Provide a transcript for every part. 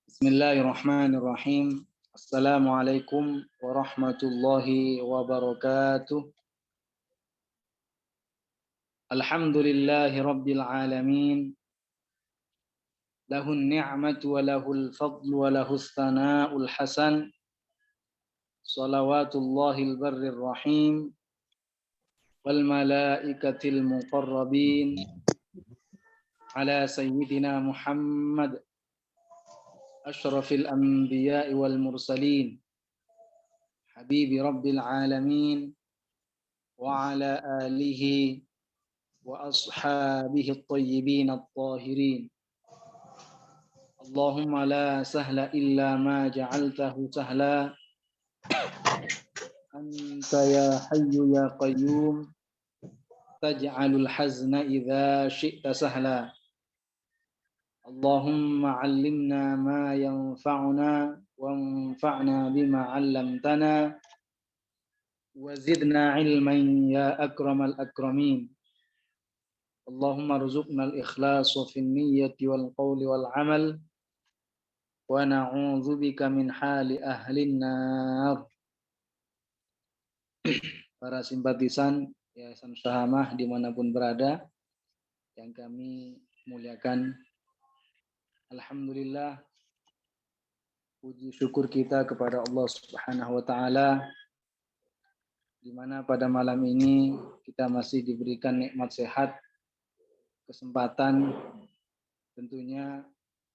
Bismillahirrahmanirrahim. Assalamualaikum warahmatullahi wabarakatuh. Alhamdulillahi rabbil alamin. Lahun ni'matu wa lahul fadlu wa lahus thana'ul hasan. Salawatullahil barrir rahim. Wal malaikatil muqarrabin. Ala sayyidina Muhammad asyrafil anbiya'i wal mursalin habibi rabbil alamin wa ala alihi wa ashabihi at-tayyibin at-tahirin. Allahumma la sahla illa ma ja'altahu sahla anta ya hayyu ya qayyum taj'alul hazna idza syi'ta sahla. Allahumma 'allimna ma yanfa'una wanfa'na bima 'allamtana wa zidna 'ilman ya akramal akramin. Allahumma rzuqna al-ikhlasa fin niyyati wal qawli wal 'amal wa na'udzubika min hali ahlin nar. Para simpatisan Yayasan Syahamah dimanapun berada yang kami muliakan, alhamdulillah, puji syukur kita kepada Allah Subhanahu wa taala di mana pada malam ini kita masih diberikan nikmat sehat, kesempatan, tentunya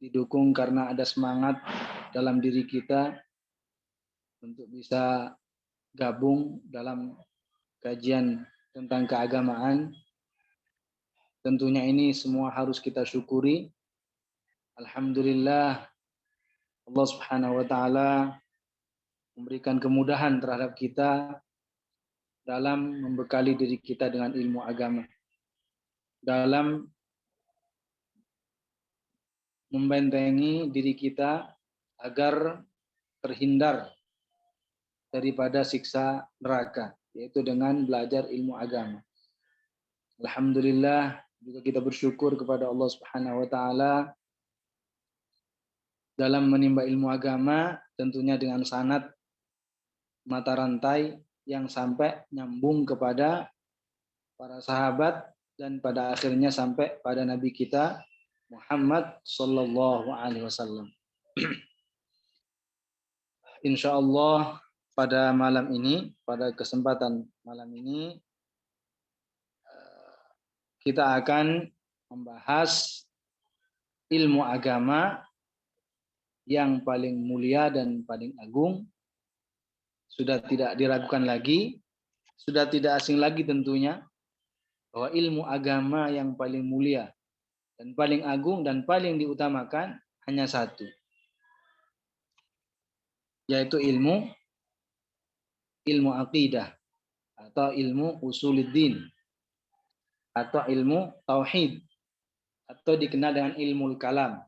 didukung karena ada semangat dalam diri kita untuk bisa gabung dalam kajian tentang keagamaan. Tentunya ini semua harus kita syukuri. Alhamdulillah, Allah Subhanahu wa taala memberikan kemudahan terhadap kita dalam membekali diri kita dengan ilmu agama, dalam membentengi diri kita agar terhindar daripada siksa neraka, yaitu dengan belajar ilmu agama. Alhamdulillah, juga kita bersyukur kepada Allah Subhanahu wa taala dalam menimba ilmu agama, tentunya dengan sanad mata rantai yang sampai nyambung kepada para sahabat dan pada akhirnya sampai pada Nabi kita Muhammad sallallahu alaihi wasallam. Insyaallah pada malam ini, pada kesempatan malam ini kita akan membahas ilmu agama yang paling mulia dan paling agung. Sudah tidak diragukan lagi, sudah tidak asing lagi tentunya bahwa ilmu agama yang paling mulia dan paling agung dan paling diutamakan hanya satu, yaitu ilmu aqidah atau ilmu usuluddin atau ilmu tauhid atau dikenal dengan ilmu kalam.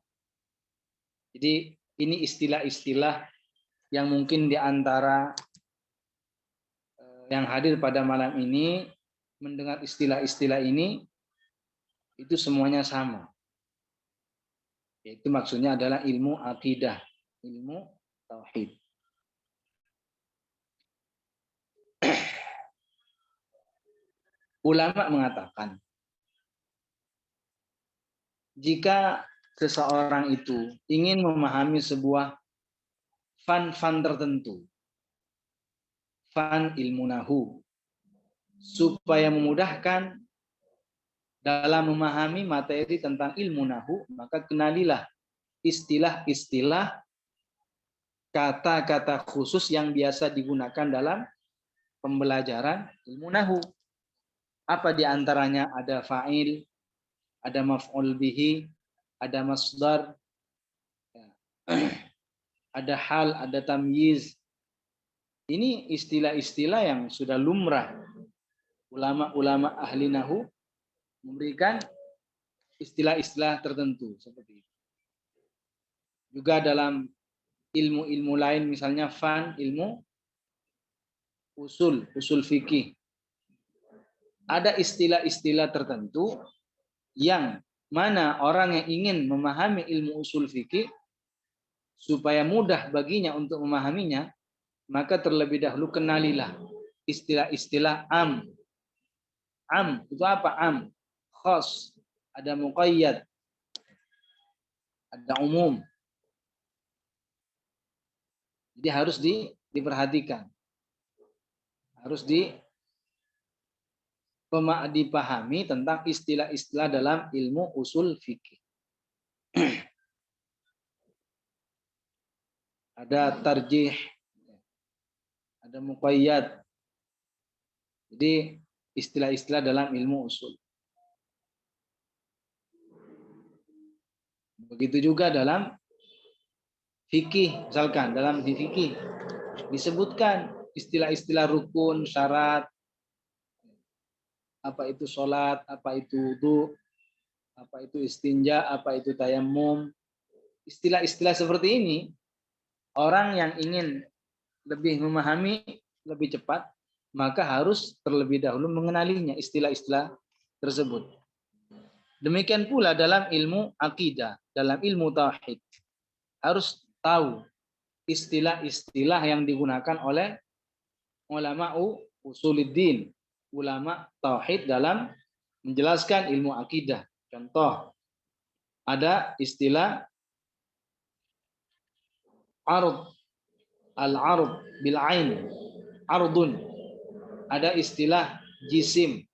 Jadi ini istilah-istilah yang mungkin di antara yang hadir pada malam ini mendengar istilah-istilah ini itu semuanya sama. Yaitu maksudnya adalah ilmu akidah, ilmu tauhid. Ulama mengatakan, jika seseorang itu ingin memahami sebuah fan tertentu, fan ilmu nahu, supaya memudahkan dalam memahami materi tentang ilmu nahu, maka kenalilah istilah-istilah, kata-kata khusus yang biasa digunakan dalam pembelajaran ilmu nahu. Apa di antaranya? Ada fa'il, ada maf'ul bihi, ada masdar, ada hal, ada tamyiz. Ini istilah-istilah yang sudah lumrah. Ulama-ulama ahli nahu memberikan istilah-istilah tertentu seperti itu. Juga dalam ilmu-ilmu lain, misalnya fan, ilmu usul fikih. Ada istilah-istilah tertentu yang mana orang yang ingin memahami ilmu usul fikih supaya mudah baginya untuk memahaminya, maka terlebih dahulu kenalilah istilah-istilah am. Am itu apa? Am, khas, ada muqayyad, ada umum. Jadi harus diperhatikan. Harus dipahami tentang istilah-istilah dalam ilmu usul fikih. Ada tarjih, ada muqayyad. Jadi istilah-istilah dalam ilmu usul. Begitu juga dalam fikih, misalkan dalam fikih disebutkan istilah-istilah rukun, syarat, apa itu sholat, apa itu wudu, apa itu istinja, apa itu tayamum. Istilah-istilah seperti ini, orang yang ingin lebih memahami lebih cepat, maka harus terlebih dahulu mengenalinya istilah-istilah tersebut. Demikian pula dalam ilmu akidah, dalam ilmu tauhid. Harus tahu istilah-istilah yang digunakan oleh ulama usuluddin, ulama tauhid dalam menjelaskan ilmu akidah. Contoh, ada istilah ard, al-ard bil ain, ardun. Ada istilah jisim,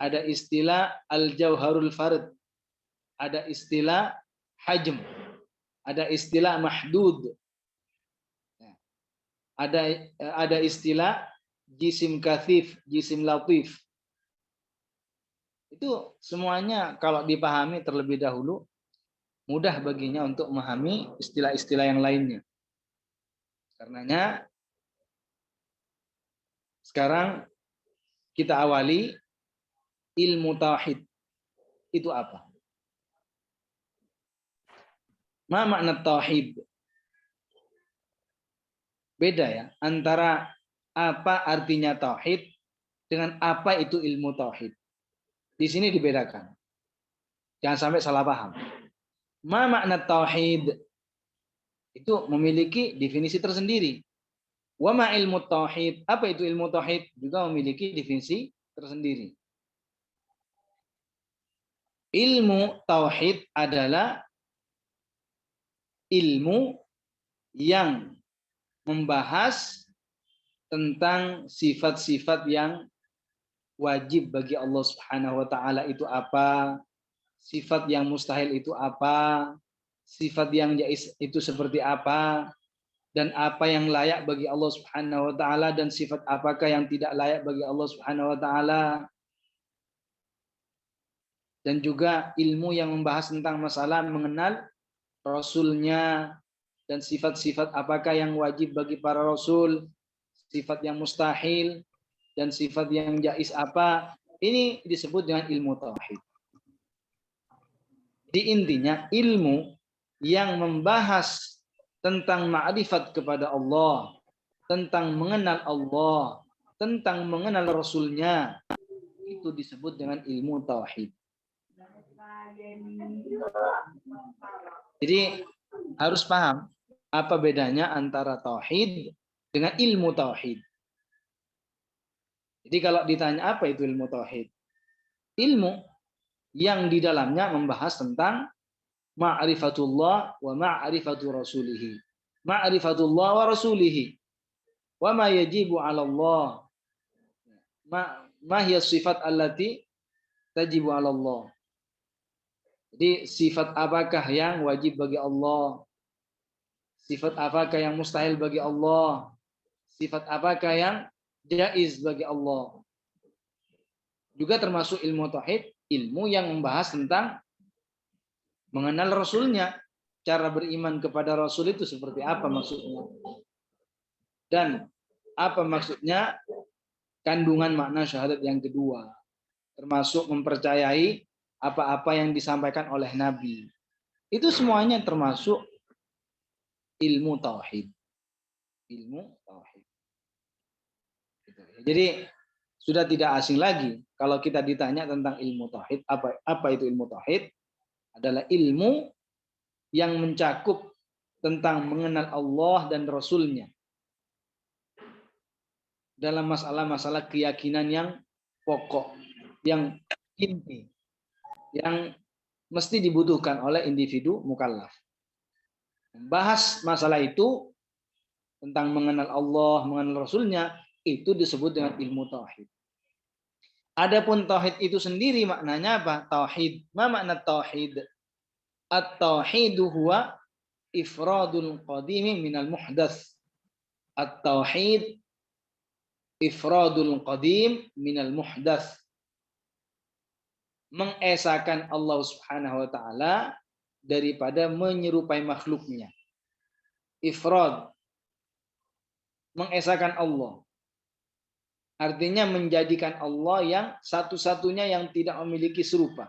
ada istilah al-jauharul fard, ada istilah hajm, ada istilah mahdud, ada istilah jisim kathif, jisim latif. Itu semuanya kalau dipahami terlebih dahulu, mudah baginya untuk memahami istilah-istilah yang lainnya. Karenanya sekarang kita awali ilmu tauhid. Itu apa? Ma makna tauhid? Beda ya antara apa artinya tauhid dengan apa itu ilmu tauhid. Di sini dibedakan. Jangan sampai salah paham. Ma makna tauhid? Itu memiliki definisi tersendiri. Wa ma ilmu tauhid? Apa itu ilmu tauhid? Juga memiliki definisi tersendiri. Ilmu tauhid adalah ilmu yang membahas tentang sifat-sifat yang wajib bagi Allah Subhanahu wa taala itu apa, sifat yang mustahil itu apa, sifat yang jaiz itu seperti apa, dan apa yang layak bagi Allah Subhanahu wa taala dan sifat apakah yang tidak layak bagi Allah Subhanahu wa taala. Dan juga ilmu yang membahas tentang masalah mengenal Rasulnya dan sifat-sifat apakah yang wajib bagi para Rasul, sifat yang mustahil, dan sifat yang jaiz apa. Ini disebut dengan ilmu tauhid. Di intinya ilmu yang membahas tentang ma'rifat kepada Allah, tentang mengenal Allah, tentang mengenal Rasulnya, itu disebut dengan ilmu tauhid. Jadi harus paham apa bedanya antara tauhid dengan ilmu tauhid. Jadi kalau ditanya apa itu ilmu tauhid? Ilmu yang di dalamnya membahas tentang ma'rifatullah wa ma'rifatu rasulih. Ma'rifatullah wa rasulih. Wa ma yajibu 'ala Allah. Ma hiya sifat allati tajibu 'ala Allah. Jadi sifat apakah yang wajib bagi Allah? Sifat apakah yang mustahil bagi Allah? Sifat apakah yang jaiz bagi Allah? Juga termasuk ilmu tauhid, ilmu yang membahas tentang mengenal Rasulnya. Cara beriman kepada Rasul itu seperti apa maksudnya? Dan apa maksudnya kandungan makna syahadat yang kedua? Termasuk mempercayai apa-apa yang disampaikan oleh Nabi. Itu semuanya termasuk ilmu tauhid. Ilmu tauhid. Jadi sudah tidak asing lagi kalau kita ditanya tentang ilmu tauhid, apa itu ilmu tauhid? adalah ilmu yang mencakup tentang mengenal Allah dan Rasul-Nya dalam masalah-masalah keyakinan yang pokok, yang inti, yang mesti dibutuhkan oleh individu mukallaf. Membahas masalah itu tentang mengenal Allah, mengenal Rasul-Nya, itu disebut dengan ilmu tauhid. Adapun tauhid itu sendiri maknanya apa? Tauhid. Ma makna tauhid? At-tauhidu huwa ifradul qadimi minal muhdats. At-tauhid ifradul qadim minal muhdats. Mengesahkan Allah Subhanahu wa taala daripada menyerupai makhluknya. Ifrad, mengesahkan Allah. Artinya menjadikan Allah yang satu-satunya yang tidak memiliki serupa.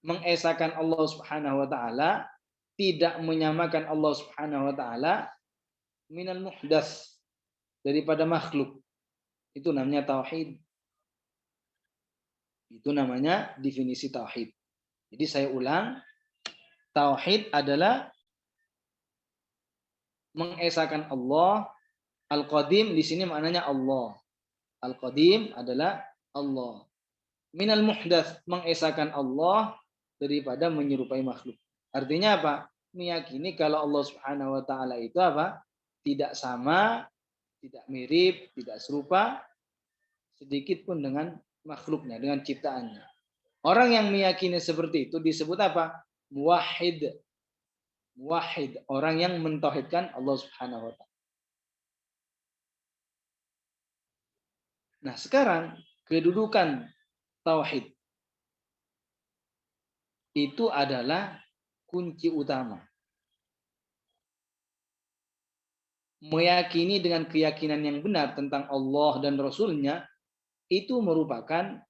Mengesahkan Allah Subhanahu wa taala, tidak menyamakan Allah Subhanahu wa taala minal muhdats, daripada makhluk. Itu namanya tauhid. Itu namanya definisi tauhid. Jadi saya ulang, tauhid adalah mengesahkan Allah. Al-Qadim di sini maknanya Allah. Al-Qadim adalah Allah. Minal muhdats, mengesahkan Allah daripada menyerupai makhluk. Artinya apa? Meyakini kalau Allah Subhanahu wa taala itu apa? Tidak sama, tidak mirip, tidak serupa sedikit pun dengan makhluknya, dengan ciptaannya. Orang yang meyakini seperti itu disebut apa? Muwahhid. Muwahhid, orang yang mentauhidkan Allah Subhanahu wa taala. Nah, sekarang kedudukan tauhid itu adalah kunci utama. Meyakini dengan keyakinan yang benar tentang Allah dan Rasul-Nya itu merupakan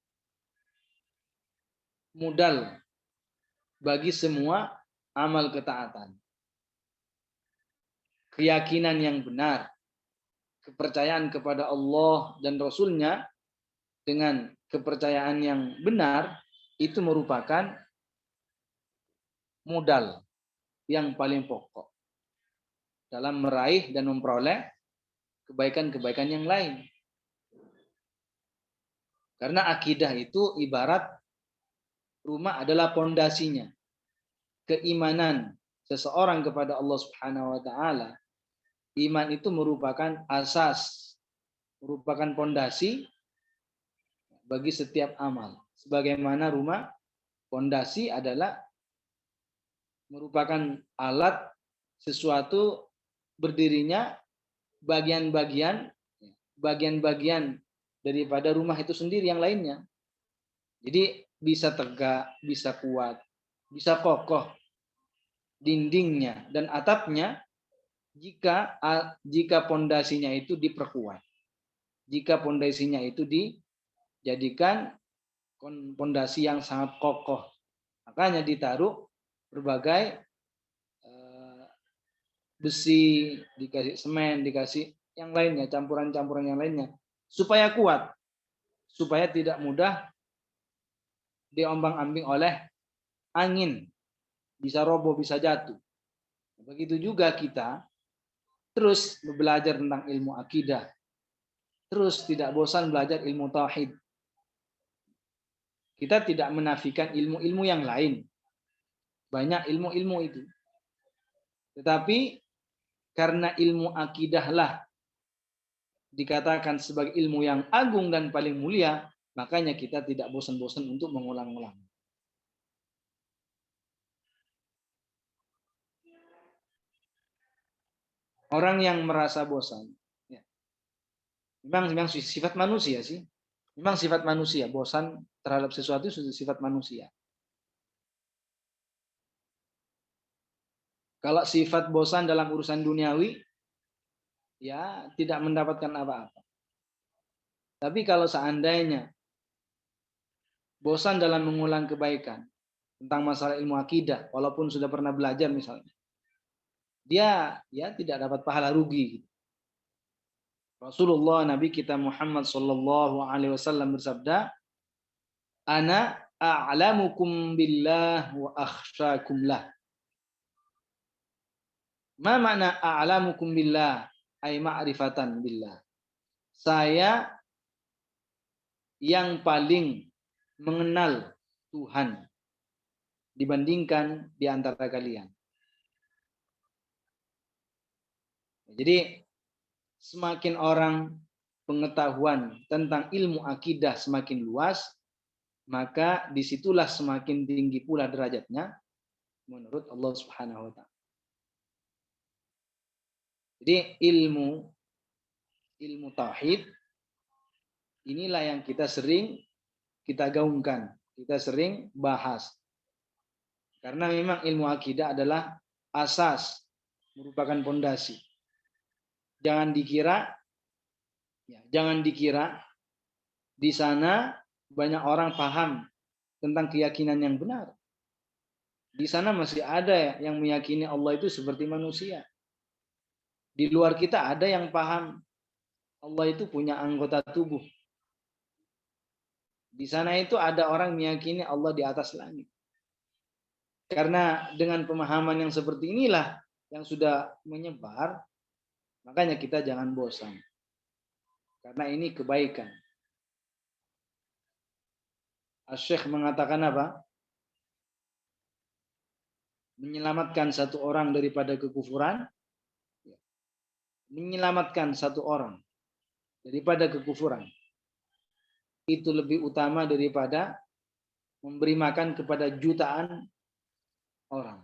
modal bagi semua amal ketaatan. Keyakinan yang benar, kepercayaan kepada Allah dan Rasul-Nya dengan kepercayaan yang benar itu merupakan modal yang paling pokok dalam meraih dan memperoleh kebaikan-kebaikan yang lain. Karena akidah itu ibarat rumah adalah pondasinya. Keimanan seseorang kepada Allah Subhanahu wa taala, iman itu merupakan asas, merupakan pondasi bagi setiap amal. Sebagaimana rumah, pondasi adalah merupakan alat sesuatu berdirinya bagian-bagian daripada rumah itu sendiri yang lainnya. Jadi bisa tegak, bisa kuat, bisa kokoh dindingnya dan atapnya jika pondasinya itu diperkuat. Jika pondasinya itu dijadikan pondasi yang sangat kokoh. Makanya ditaruh berbagai besi, dikasih semen, dikasih yang lainnya, campuran-campuran yang lainnya, supaya kuat, supaya tidak mudah diombang-ambing oleh angin, bisa roboh, bisa jatuh. Begitu juga kita terus belajar tentang ilmu akidah, terus tidak bosan belajar ilmu tauhid. Kita tidak menafikan ilmu-ilmu yang lain, banyak ilmu-ilmu itu. Tetapi karena ilmu akidahlah dikatakan sebagai ilmu yang agung dan paling mulia, makanya kita tidak bosan-bosan untuk mengulang-ulang. Orang yang merasa bosan, ya, memang sifat manusia sih. Memang sifat manusia, bosan terhadap sesuatu itu sifat manusia. Kalau sifat bosan dalam urusan duniawi, ya tidak mendapatkan apa-apa. Tapi kalau seandainya bosan dalam mengulang kebaikan tentang masalah ilmu akidah, walaupun sudah pernah belajar misalnya, dia ya tidak dapat pahala rugi. Rasulullah Nabi kita Muhammad sallallahu alaihi wasallam bersabda, "Ana a'lamukum billah wa akhsyakum lah. Ma makna a'lamukum billah? Ay ma'rifatan billah. Saya yang paling mengenal Tuhan dibandingkan di antara kalian. Jadi semakin orang pengetahuan tentang ilmu akidah semakin luas, maka disitulah semakin tinggi pula derajatnya menurut Allah Subhanahu wa Ta'ala. Jadi ilmu tauhid inilah yang kita sering kita gaungkan, kita sering bahas. Karena memang ilmu akidah adalah asas, merupakan pondasi. Jangan dikira di sana banyak orang paham tentang keyakinan yang benar. Di sana masih ada yang meyakini Allah itu seperti manusia. Di luar kita ada yang paham Allah itu punya anggota tubuh. Di sana itu ada orang meyakini Allah di atas langit. Karena dengan pemahaman yang seperti inilah yang sudah menyebar, makanya kita jangan bosan. Karena ini kebaikan. Asy-Syaikh mengatakan apa? Menyelamatkan satu orang daripada kekufuran, menyelamatkan satu orang daripada kekufuran itu lebih utama daripada memberi makan kepada jutaan orang.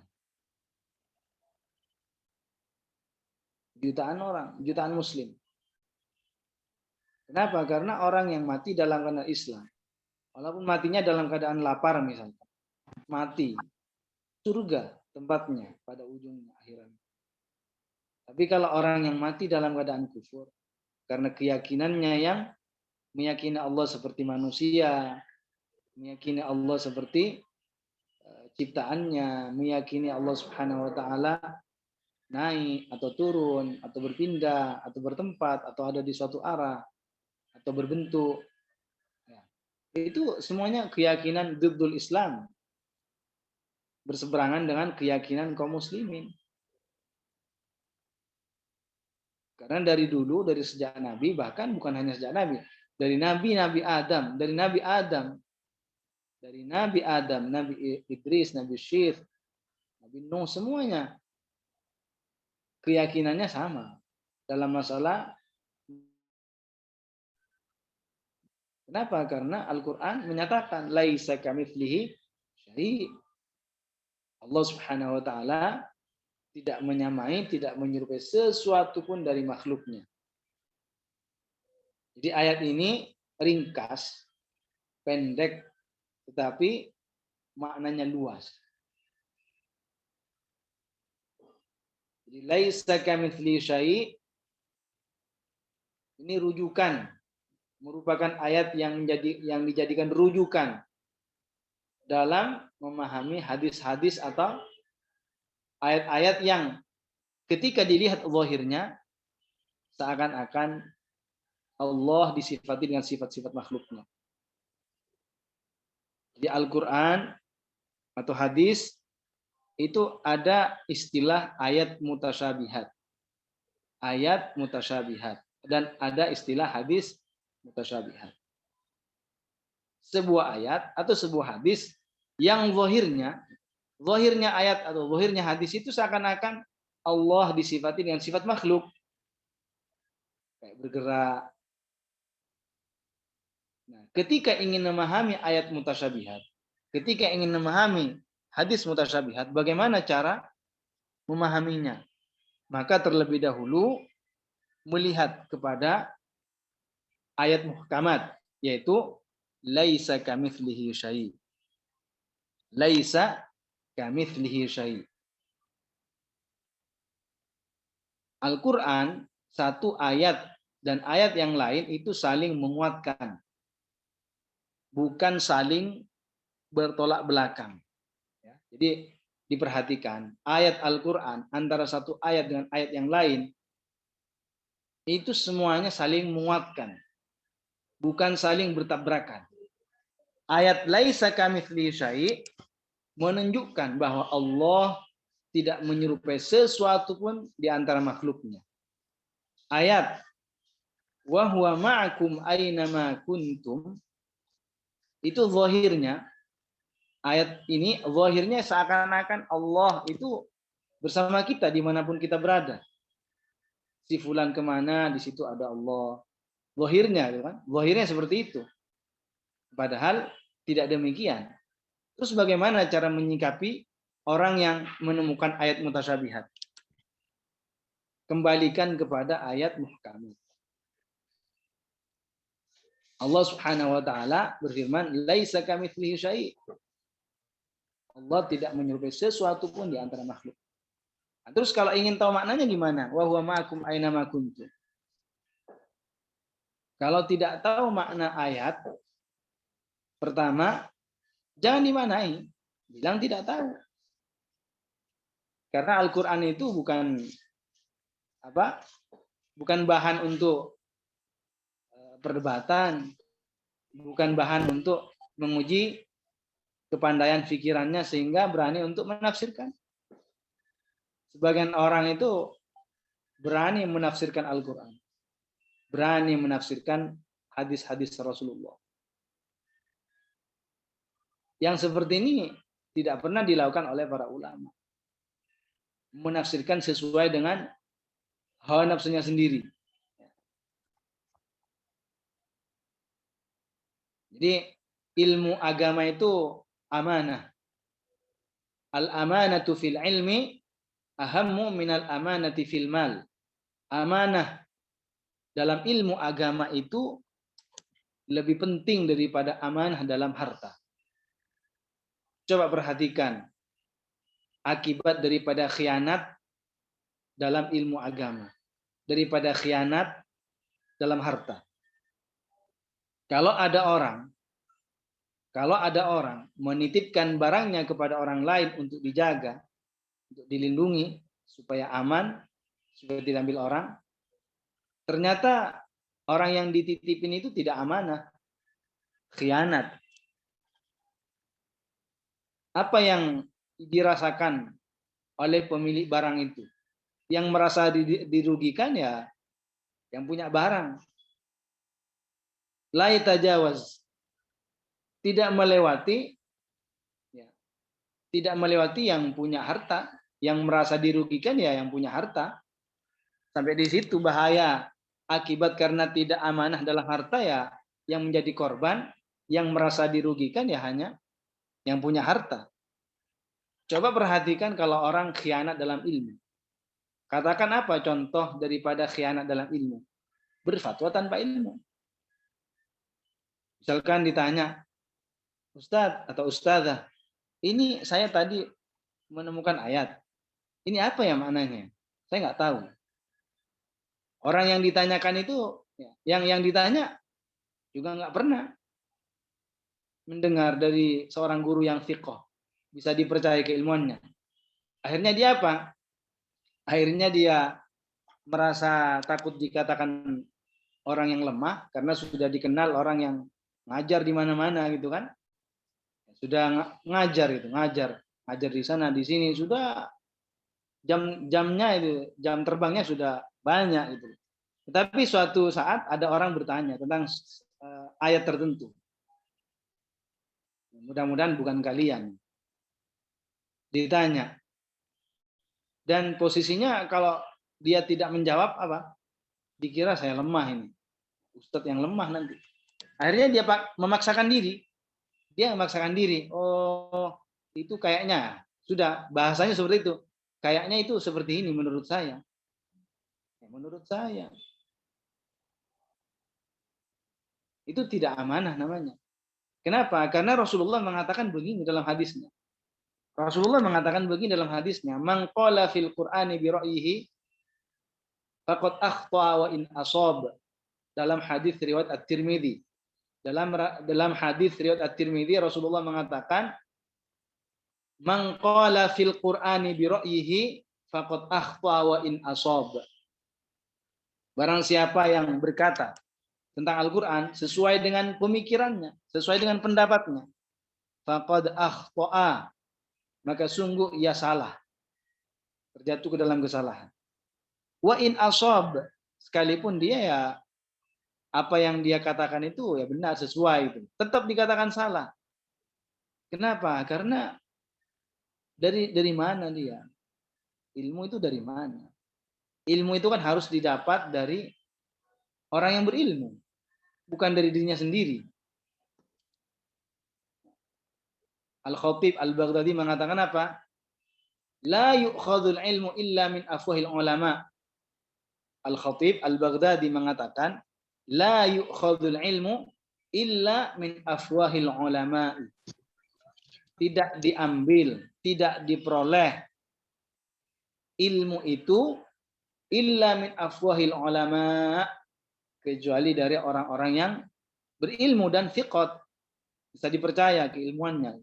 Jutaan muslim. Kenapa? Karena orang yang mati dalam keadaan Islam, walaupun matinya dalam keadaan lapar misalnya, mati, surga tempatnya pada ujung akhirat. Tapi kalau orang yang mati dalam keadaan kufur, karena keyakinannya yang meyakini Allah seperti manusia, meyakini Allah seperti ciptaannya, meyakini Allah Subhanahu wa Ta'ala naik atau turun atau berpindah atau bertempat atau ada di suatu arah atau berbentuk, itu semuanya keyakinan diddul Islam, berseberangan dengan keyakinan kaum muslimin. Karena dari dulu, dari sejak Nabi, bahkan bukan hanya sejak Nabi, dari Nabi Adam, Nabi Idris, Nabi Syith, Nabi Nuh, semuanya keyakinannya sama dalam masalah. Kenapa? Karena Al-Quran menyatakan laisa kamitslihi syai'. Allah Subhanahu wa Ta'ala tidak menyamai, tidak menyerupai sesuatu pun dari makhluknya. Jadi ayat ini ringkas, pendek, tetapi maknanya luas. Jadi laisa kamitslihi syai', ini rujukan, merupakan ayat yang dijadikan rujukan dalam memahami hadis-hadis atau ayat-ayat yang ketika dilihat zahirnya seakan-akan Allah disifati dengan sifat-sifat makhluknya. Di Al-Quran atau hadis itu ada istilah ayat mutasyabihat. Ayat mutasyabihat. Dan ada istilah hadis mutasyabihat. Sebuah ayat atau sebuah hadis yang zahirnya ayat atau zahirnya hadis itu seakan-akan Allah disifati dengan sifat makhluk. Kayak bergerak. Nah, ketika ingin memahami ayat mutasyabihat, ketika ingin memahami hadis mutasyabihat, bagaimana cara memahaminya? Maka terlebih dahulu melihat kepada ayat muhkamat, yaitu laisa kamitslihi syai'. Laisa kamitslihi syai'. Al-Quran, satu ayat dan ayat yang lain itu saling menguatkan, bukan saling bertolak belakang. Jadi diperhatikan, ayat Al-Quran antara satu ayat dengan ayat yang lain itu semuanya saling menguatkan, bukan saling bertabrakan. Ayat laisa kamitslihi syai' menunjukkan bahwa Allah tidak menyerupai sesuatu pun di antara makhluknya. Ayat wa huwa ma'akum aynama kuntum itu zahirnya, ayat ini zahirnya seakan-akan Allah itu bersama kita dimanapun kita berada. Si fulan kemana, di situ ada Allah. Zahirnya, kan? Zahirnya seperti itu. Padahal tidak demikian. Terus bagaimana cara menyikapi orang yang menemukan ayat mutasyabihat? Kembalikan kepada ayat muhkamat. Allah Subhanahu wa taala berfirman, "Laisa kamitslihi syai'." Allah tidak menyerupai sesuatu pun di antara makhluk. Nah, terus kalau ingin tahu maknanya gimana? Wa huwa ma'akum aina ma kuntum. Kalau tidak tahu makna ayat, pertama jangan dimanai, bilang tidak tahu. Karena Al-Qur'an itu bukan bukan bahan untuk perdebatan, bukan bahan untuk menguji kepandaian pikirannya sehingga berani untuk menafsirkan. Sebagian orang itu berani menafsirkan Al-Quran, berani menafsirkan hadis-hadis Rasulullah. Yang seperti ini tidak pernah dilakukan oleh para ulama. Menafsirkan sesuai dengan hawa nafsunya sendiri. Jadi ilmu agama itu amanah. Al-amanatu fil ilmi ahammu minal amanati fil mal. Amanah dalam ilmu agama itu lebih penting daripada amanah dalam harta. Coba perhatikan akibat daripada khianat dalam ilmu agama, daripada khianat dalam harta. Kalau ada orang menitipkan barangnya kepada orang lain untuk dijaga, untuk dilindungi supaya aman, supaya diambil orang, ternyata orang yang dititipin itu tidak amanah, khianat. Apa yang dirasakan oleh pemilik barang itu? Yang merasa dirugikan ya yang punya barang. La yatajawaz, tidak melewati yang punya harta, yang merasa dirugikan ya yang punya harta. Sampai di situ bahaya akibat karena tidak amanah dalam harta ya yang menjadi korban, yang merasa dirugikan ya hanya yang punya harta. Coba perhatikan kalau orang khianat dalam ilmu. Katakan apa contoh daripada khianat dalam ilmu? Berfatwa tanpa ilmu. Misalkan ditanya, Ustadz atau Ustadzah, ini saya tadi menemukan ayat. Ini apa ya maknanya? Saya nggak tahu. Orang yang ditanyakan itu, yang ditanya juga nggak pernah mendengar dari seorang guru yang fiqh, bisa dipercaya keilmuannya. Akhirnya dia apa? Akhirnya dia merasa takut dikatakan orang yang lemah karena sudah dikenal orang yang ngajar di mana-mana gitu kan. Sudah ngajar di sana di sini, sudah jamnya itu, jam terbangnya sudah banyak gitu. Tetapi suatu saat ada orang bertanya tentang ayat tertentu. Mudah-mudahan bukan kalian. Ditanya. Dan posisinya kalau dia tidak menjawab apa? Dikira saya lemah ini. Ustadz yang lemah nanti. Akhirnya dia memaksakan diri. Dia memaksakan diri. Oh, itu kayaknya sudah bahasanya seperti itu. Kayaknya itu seperti ini menurut saya. Menurut saya. Itu tidak amanah namanya. Kenapa? Karena Rasulullah mengatakan begini dalam hadisnya. Rasulullah mengatakan begini dalam hadisnya. Man qala fil Qur'ani bi ra'yihi faqad akhta'a wa in asab. Dalam hadis riwayat At-Tirmidzi. Dalam hadis riwayat At-Tirmidzi Rasulullah mengatakan man qala fil Qur'ani bi ra'yihi faqad akhta wa in asab. Barang siapa yang berkata tentang Al-Quran sesuai dengan pemikirannya, sesuai dengan pendapatnya, faqad akhta'a, maka sungguh ia salah, terjatuh ke dalam kesalahan. Wa in ashab, sekalipun dia ya apa yang dia katakan itu ya benar sesuai itu, tetap dikatakan salah. Kenapa? Karena dari mana dia? Ilmu itu dari mana? Ilmu itu kan harus didapat dari orang yang berilmu, bukan dari dirinya sendiri. Al-Khatib Al-Baghdadi mengatakan apa? La yu'khadhul ilmu illa min afwahil ulama. Al-Khatib Al-Baghdadi mengatakan, la yu'khadhul ilmu illa min afwahil ulama. Tidak diambil, tidak diperoleh ilmu itu illa min afwahil ulama, kecuali dari orang-orang yang berilmu dan thiqat, bisa dipercaya keilmuannya.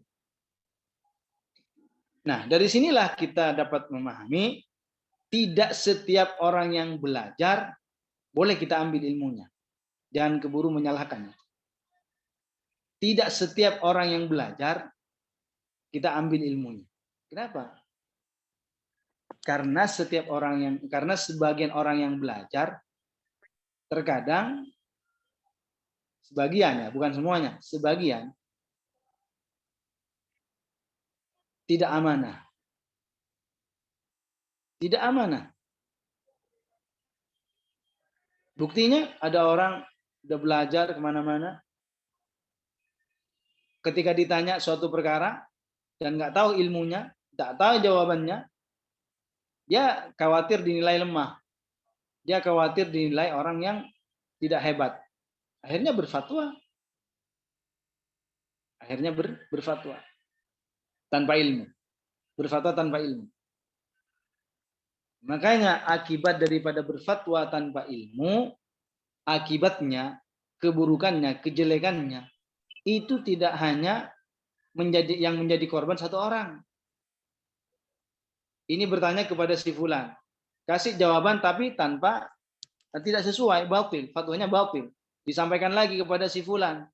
Nah, dari sinilah kita dapat memahami tidak setiap orang yang belajar boleh kita ambil ilmunya. Jangan keburu menyalahkannya. Tidak setiap orang yang belajar kita ambil ilmunya. Kenapa? Karena sebagian orang yang belajar terkadang sebagian, ya, bukan semuanya, sebagian tidak amanah. Tidak amanah. Buktinya ada orang udah belajar kemana-mana, ketika ditanya suatu perkara dan nggak tahu ilmunya, nggak tahu jawabannya, dia khawatir dinilai lemah. Dia khawatir dinilai orang yang tidak hebat. Akhirnya berfatwa. Akhirnya berfatwa tanpa ilmu. Berfatwa tanpa ilmu. Makanya akibat daripada berfatwa tanpa ilmu, akibatnya, keburukannya, kejelekannya, itu tidak hanya menjadi korban satu orang. Ini bertanya kepada si fulan, kasih jawaban tapi tidak sesuai, batil, fatwanya batil. Disampaikan lagi kepada si fulan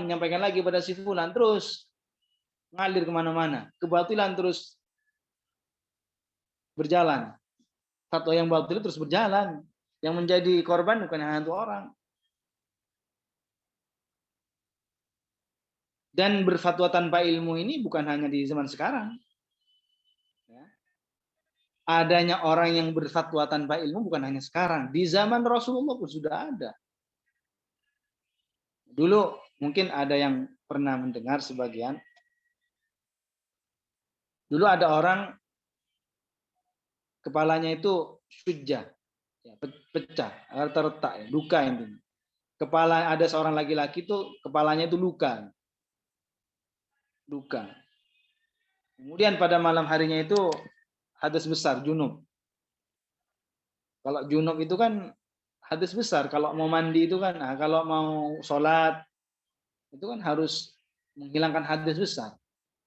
menyampaikan lagi kepada si fulan, terus ngalir kemana-mana, kebatilan terus berjalan. Fatwa yang batil terus berjalan. Yang menjadi korban bukan hanya satu orang. Dan berfatwa tanpa ilmu ini bukan hanya di zaman sekarang. Ya. Adanya orang yang berfatwa tanpa ilmu bukan hanya sekarang. Di zaman Rasulullah pun sudah ada. Dulu mungkin ada yang pernah mendengar sebagian. Dulu ada orang kepalanya itu syujjah, ya, pecah, terretak, ya, luka intinya. Kepala ada seorang laki-laki itu kepalanya itu luka. Kemudian pada malam harinya itu hadas besar, junub. Kalau junub itu kan hadas besar. Kalau mau mandi itu kan, kalau mau sholat itu kan harus menghilangkan hadas besar.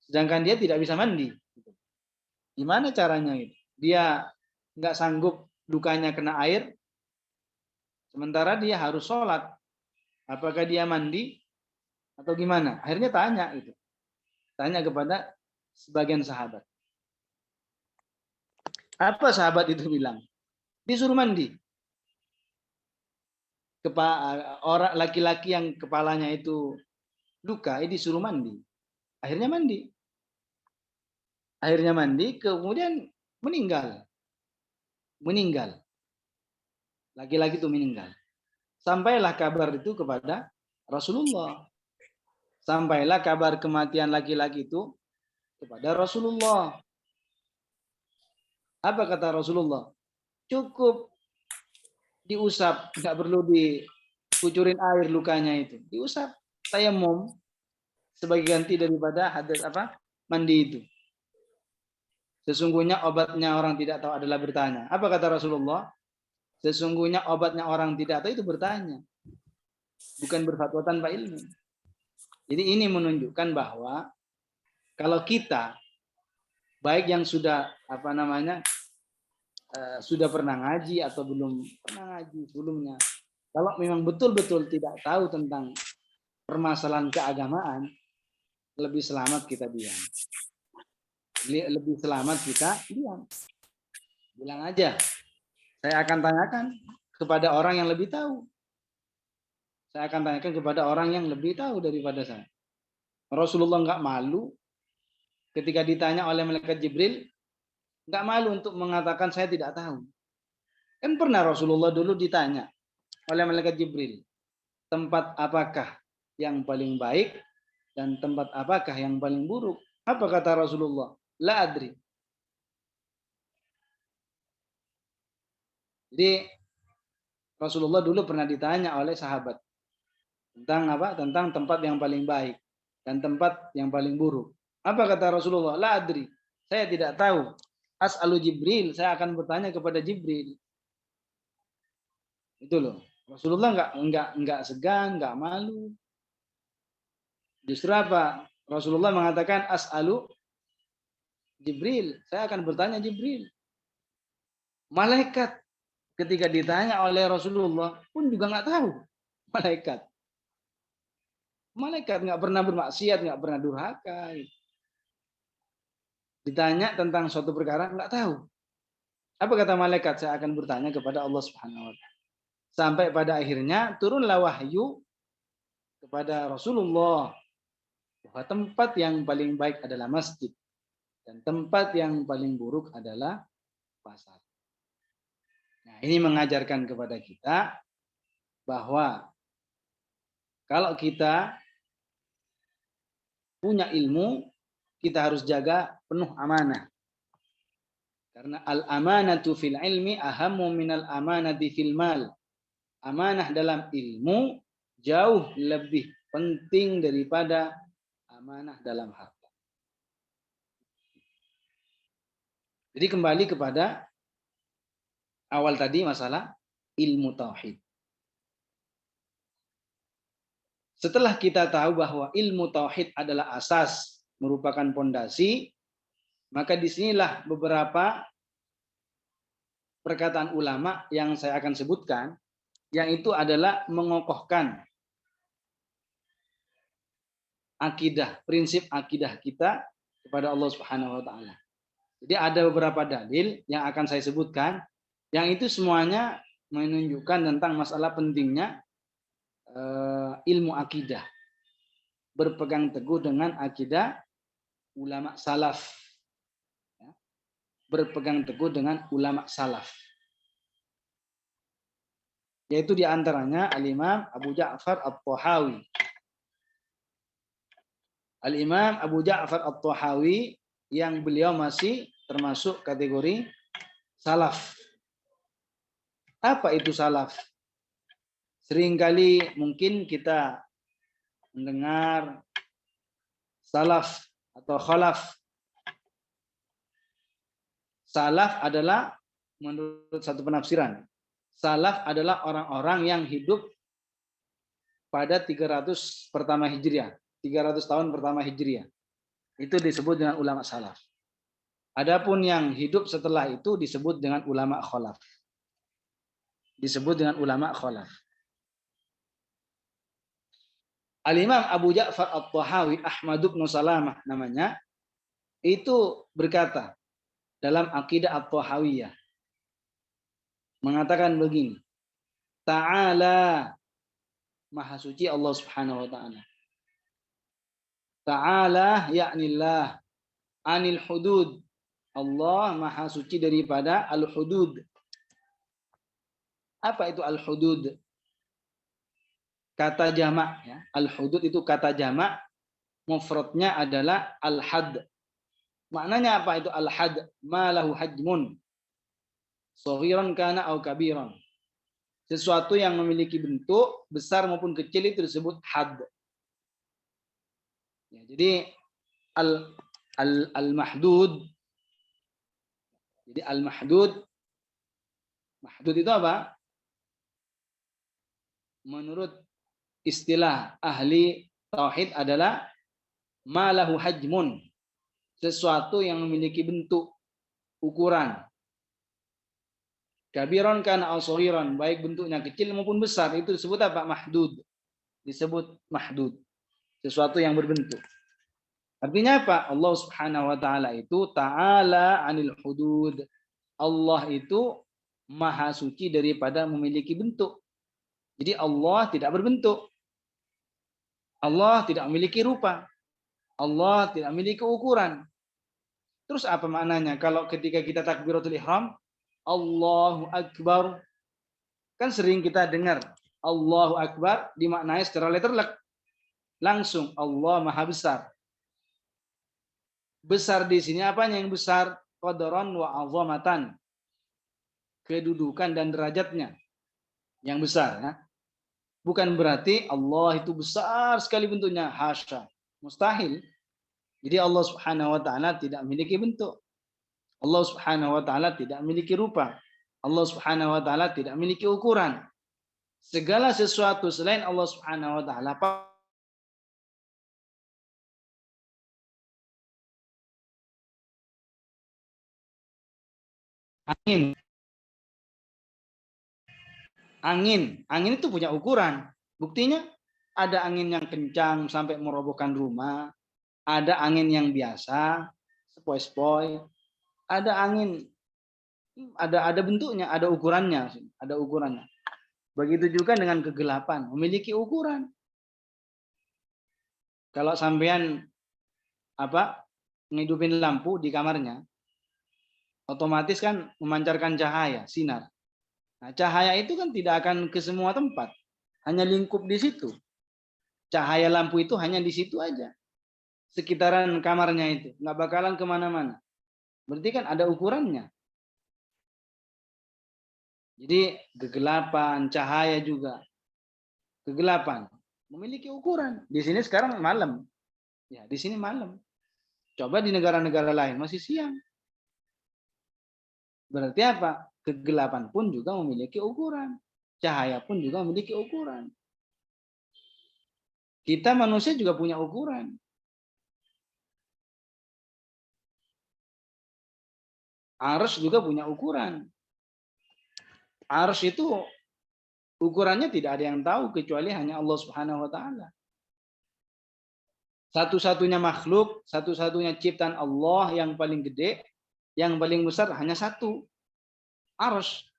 Sedangkan dia tidak bisa mandi. Gimana caranya gitu? Dia nggak sanggup, lukanya kena air, sementara dia harus sholat. Apakah dia mandi atau gimana? Akhirnya tanya itu. Tanya kepada sebagian sahabat. Apa sahabat itu bilang? Disuruh mandi. Orang laki-laki yang kepalanya itu luka, disuruh mandi. Akhirnya mandi, kemudian meninggal. Laki-laki itu meninggal. Sampailah kabar itu kepada Rasulullah. Sampailah kabar kematian laki-laki itu kepada Rasulullah. Apa kata Rasulullah? Cukup diusap, nggak perlu dikucurin air lukanya itu. Diusap, tayamum sebagai ganti daripada hadas mandi itu. Sesungguhnya obatnya orang tidak tahu adalah bertanya. Apa kata Rasulullah? Sesungguhnya obatnya orang tidak tahu itu bertanya. Bukan berfatwa tanpa ilmu. Jadi ini menunjukkan bahwa kalau kita baik yang sudah sudah pernah ngaji atau belum pernah ngaji sebelumnya, Kalau memang betul-betul tidak tahu tentang permasalahan keagamaan, lebih selamat kita diam. Lebih selamat kita diam. Bilang aja, saya akan tanyakan kepada orang yang lebih tahu. Saya akan tanyakan kepada orang yang lebih tahu daripada saya. Rasulullah nggak malu ketika ditanya oleh malaikat Jibril, nggak malu untuk mengatakan saya tidak tahu. Kan pernah Rasulullah dulu ditanya oleh malaikat Jibril, tempat apakah yang paling baik dan tempat apakah yang paling buruk? Apa kata Rasulullah? La adri. Jadi Rasulullah dulu pernah ditanya oleh sahabat tentang apa? Tentang tempat yang paling baik dan tempat yang paling buruk. Apa kata Rasulullah? La adri. Saya tidak tahu. As'alu Jibril, saya akan bertanya kepada Jibril. Itu loh. Rasulullah enggak segan, enggak malu. Justru apa? Rasulullah mengatakan as'alu Jibril, saya akan bertanya Jibril. Malaikat ketika ditanya oleh Rasulullah pun juga nggak tahu. Malaikat nggak pernah bermaksiat, nggak pernah durhaka. Ditanya tentang suatu perkara nggak tahu. Apa kata malaikat? Saya akan bertanya kepada Allah Subhanahu Wa Taala. Sampai pada akhirnya turunlah wahyu kepada Rasulullah bahwa tempat yang paling baik adalah masjid dan tempat yang paling buruk adalah pasar. Nah, ini mengajarkan kepada kita bahwa kalau kita punya ilmu, kita harus jaga penuh amanah. Karena al-amanatu fil ilmi ahammu minal amanati fil mal. Amanah dalam ilmu jauh lebih penting daripada amanah dalam harta. Jadi kembali kepada awal tadi masalah ilmu tauhid. Setelah kita tahu bahwa ilmu tauhid adalah asas, merupakan pondasi, maka disinilah beberapa perkataan ulama yang saya akan sebutkan, yang itu adalah mengokohkan akidah, prinsip akidah kita kepada Allah Subhanahu wa taala. Jadi ada beberapa dalil yang akan saya sebutkan, yang itu semuanya menunjukkan tentang masalah pentingnya ilmu akidah. Berpegang teguh dengan akidah ulama salaf. Berpegang teguh dengan ulama salaf. Yaitu diantaranya Al-Imam Abu Ja'far At-Tahawi. Al-Imam Abu Ja'far At-Tahawi yang beliau masih termasuk kategori salaf. Apa itu salaf? Seringkali mungkin kita mendengar salaf atau khalaf. Salaf adalah menurut satu penafsiran. Salaf adalah orang-orang yang hidup pada 300 pertama Hijriah. 300 tahun pertama Hijriah. Itu disebut dengan ulama salaf. Adapun yang hidup setelah itu disebut dengan ulama khalaf. Disebut dengan ulama khalaf. Al-Imam Abu Ja'far At-Tahawi, Ahmad bin Salamah namanya, itu berkata dalam Aqidah At-Tahawiyah, mengatakan begini, Ta'ala, Maha Suci Allah Subhanahu wa taala. Ta'ala ya'nillah anil hudud. Allah Maha Suci daripada al-hudud. Apa itu al-hudud? Kata jamak, ya. Al-hudud itu kata jamak, mufradnya adalah al-had. Maknanya apa itu al-had? Ma lahu hajmun. Shaghiran kana au kabiran. Sesuatu yang memiliki bentuk besar maupun kecil itu disebut had. Ya, jadi al-mahdud. Jadi al-mahdud itu apa? Menurut istilah ahli tauhid adalah malahu hajmun. Sesuatu yang memiliki bentuk, ukuran. Kabiron kana aw saghiran, baik bentuknya kecil maupun besar, itu disebut apa? Mahdud. Disebut mahdud. Sesuatu yang berbentuk. Artinya apa? Allah Subhanahu wa taala itu ta'ala 'anil hudud. Allah itu maha suci daripada memiliki bentuk. Jadi Allah tidak berbentuk. Allah tidak memiliki rupa. Allah tidak memiliki ukuran. Terus apa maknanya? Kalau ketika kita takbiratul ihram, Allahu Akbar, kan sering kita dengar Allahu Akbar dimaknai secara letterlek. Langsung Allah Maha Besar. Besar di sini apanya yang besar? Qadran wa azamatan. Kedudukan dan derajatnya yang besar, ya. Bukan berarti Allah itu besar sekali bentuknya, hasya. Mustahil. Jadi Allah Subhanahu wa taala tidak memiliki bentuk. Allah Subhanahu wa taala tidak memiliki rupa. Allah Subhanahu wa taala tidak memiliki ukuran. Segala sesuatu selain Allah Subhanahu wa taala angin. Angin itu punya ukuran. Buktinya ada angin yang kencang sampai merobohkan rumah, ada angin yang biasa, sepoi-sepoi, ada angin ada bentuknya, ada ukurannya, ada ukurannya. Begitu juga dengan kegelapan, memiliki ukuran. Kalau sampean ngidupin lampu di kamarnya, otomatis kan memancarkan cahaya, sinar. Nah, cahaya itu kan tidak akan ke semua tempat, hanya lingkup di situ. Cahaya lampu itu hanya di situ aja, sekitaran kamarnya itu, nggak bakalan kemana-mana. Berarti kan ada ukurannya. Jadi kegelapan, cahaya juga. Kegelapan memiliki ukuran. Di sini sekarang malam. Ya, di sini malam. Coba di negara-negara lain masih siang. Berarti apa? Kegelapan pun juga memiliki ukuran. Cahaya pun juga memiliki ukuran. Kita manusia juga punya ukuran. Arsy juga punya ukuran. Arsy itu ukurannya tidak ada yang tahu kecuali hanya Allah Subhanahu wa taala. Satu-satunya makhluk, satu-satunya ciptaan Allah yang paling gede, yang paling besar hanya satu. Arsy.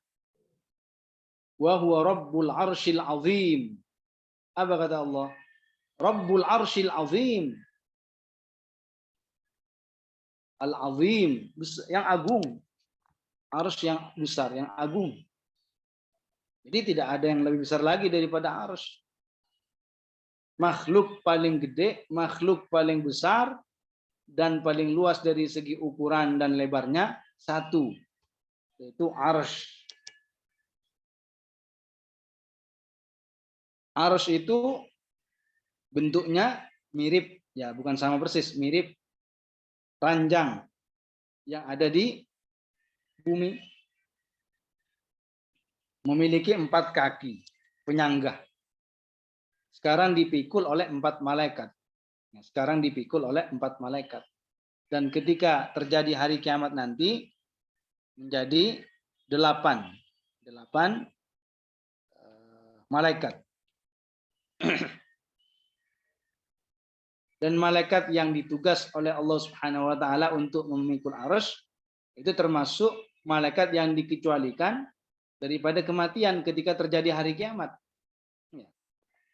Wa huwa rabbul arsyil azim. Apa kata Allah? Rabbul arsyil azim. Al-azim, yang agung. Arsy yang besar, yang agung. Jadi tidak ada yang lebih besar lagi daripada arsy. Makhluk paling gede, makhluk paling besar, dan paling luas dari segi ukuran dan lebarnya satu, yaitu arsy. Arsy itu bentuknya mirip, ya bukan sama persis, mirip ranjang yang ada di bumi. Memiliki 4 kaki, penyangga. Sekarang dipikul oleh 4 malaikat. Sekarang dipikul oleh 4 malaikat. Dan ketika terjadi hari kiamat nanti, menjadi 8 malaikat. Dan malaikat yang ditugas oleh Allah Subhanahu wa taala untuk memikul arsy itu termasuk malaikat yang dikecualikan daripada kematian ketika terjadi hari kiamat.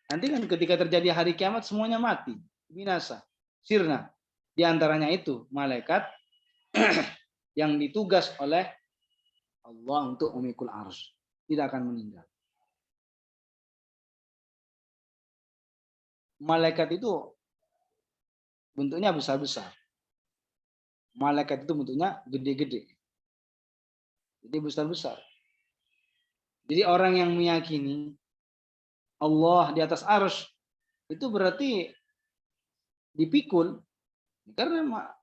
Nanti kan ketika terjadi hari kiamat semuanya mati, binasa, sirna. Di antaranya itu malaikat yang ditugas oleh Allah untuk memikul arsy, tidak akan meninggal. Malaikat itu bentuknya besar-besar. Malaikat itu bentuknya gede-gede. Jadi besar-besar. Jadi orang yang meyakini Allah di atas arsy itu berarti dipikul, karena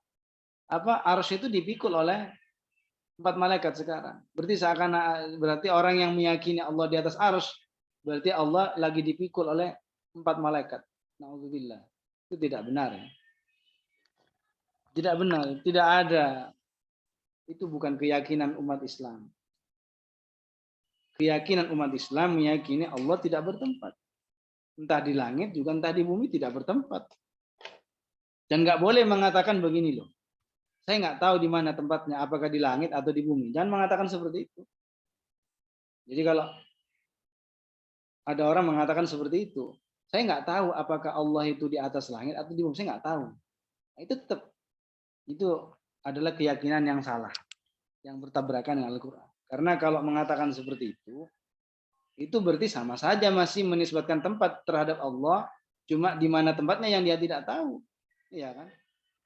arsy itu dipikul oleh 4 malaikat sekarang. Berarti orang yang meyakini Allah di atas arsy berarti Allah lagi dipikul oleh 4 malaikat. Nauzubillah. Itu tidak benar, ya. Tidak benar, tidak ada. Itu bukan keyakinan umat Islam. keyakinan umat Islam meyakini Allah tidak bertempat. Entah di langit juga entah di bumi tidak bertempat. Dan nggak boleh mengatakan begini loh. Saya nggak tahu di mana tempatnya, apakah di langit atau di bumi. Jangan mengatakan seperti itu. Jadi kalau ada orang mengatakan seperti itu, saya nggak tahu apakah Allah itu di atas langit atau di bumi. Saya nggak tahu. Nah, itu tetap itu adalah keyakinan yang salah, yang bertabrakan dengan Al-Quran. Karena kalau mengatakan seperti itu berarti sama saja masih menisbatkan tempat terhadap Allah, cuma di mana tempatnya yang dia tidak tahu, iya kan?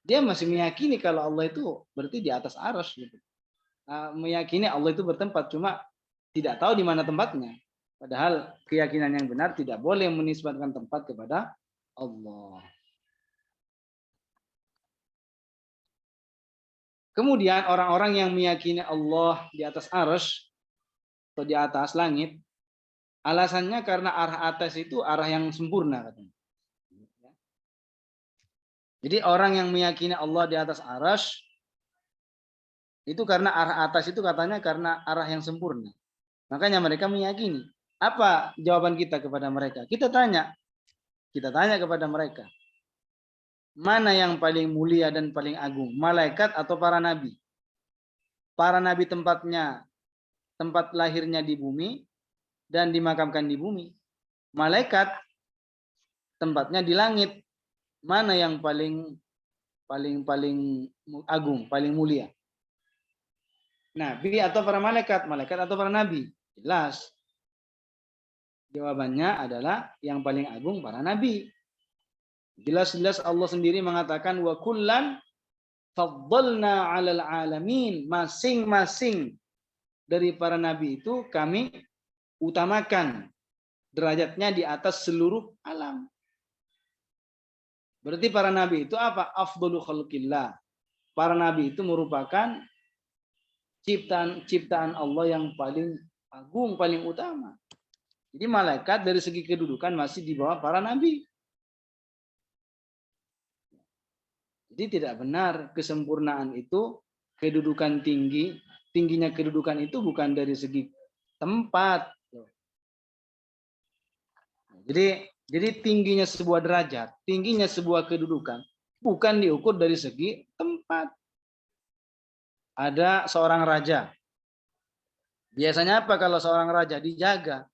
Dia masih meyakini kalau Allah itu berarti di atas arsy gitu. Meyakini Allah itu bertempat, cuma tidak tahu di mana tempatnya. Padahal keyakinan yang benar tidak boleh menisbatkan tempat kepada Allah. Kemudian orang-orang yang meyakini Allah di atas arsy atau di atas langit, alasannya karena arah atas itu arah yang sempurna katanya. Jadi orang yang meyakini Allah di atas arsy itu karena arah atas itu katanya karena arah yang sempurna. Makanya mereka meyakini. Apa jawaban kita kepada mereka? Kita tanya kepada mereka. Mana yang paling mulia dan paling agung? Malaikat atau para nabi? Para nabi tempat lahirnya di bumi dan dimakamkan di bumi. Malaikat tempatnya di langit. Mana yang paling agung, paling mulia? Nabi atau para malaikat? Malaikat atau para nabi? Jelas. Jawabannya adalah yang paling agung para nabi. Jelas-jelas Allah sendiri mengatakan wa kullan faddalna 'alal 'alamin. Masing-masing dari para nabi itu kami utamakan derajatnya di atas seluruh alam. Berarti para nabi itu apa? Afdalu khalqillah. Para nabi itu merupakan ciptaan Allah yang paling agung, paling utama. Jadi malaikat dari segi kedudukan masih di bawah para nabi. Jadi tidak benar kesempurnaan itu kedudukan tingginya kedudukan itu bukan dari segi tempat. Jadi tingginya sebuah derajat, tingginya sebuah kedudukan bukan diukur dari segi tempat. Ada seorang raja. Biasanya apa kalau seorang raja dijaga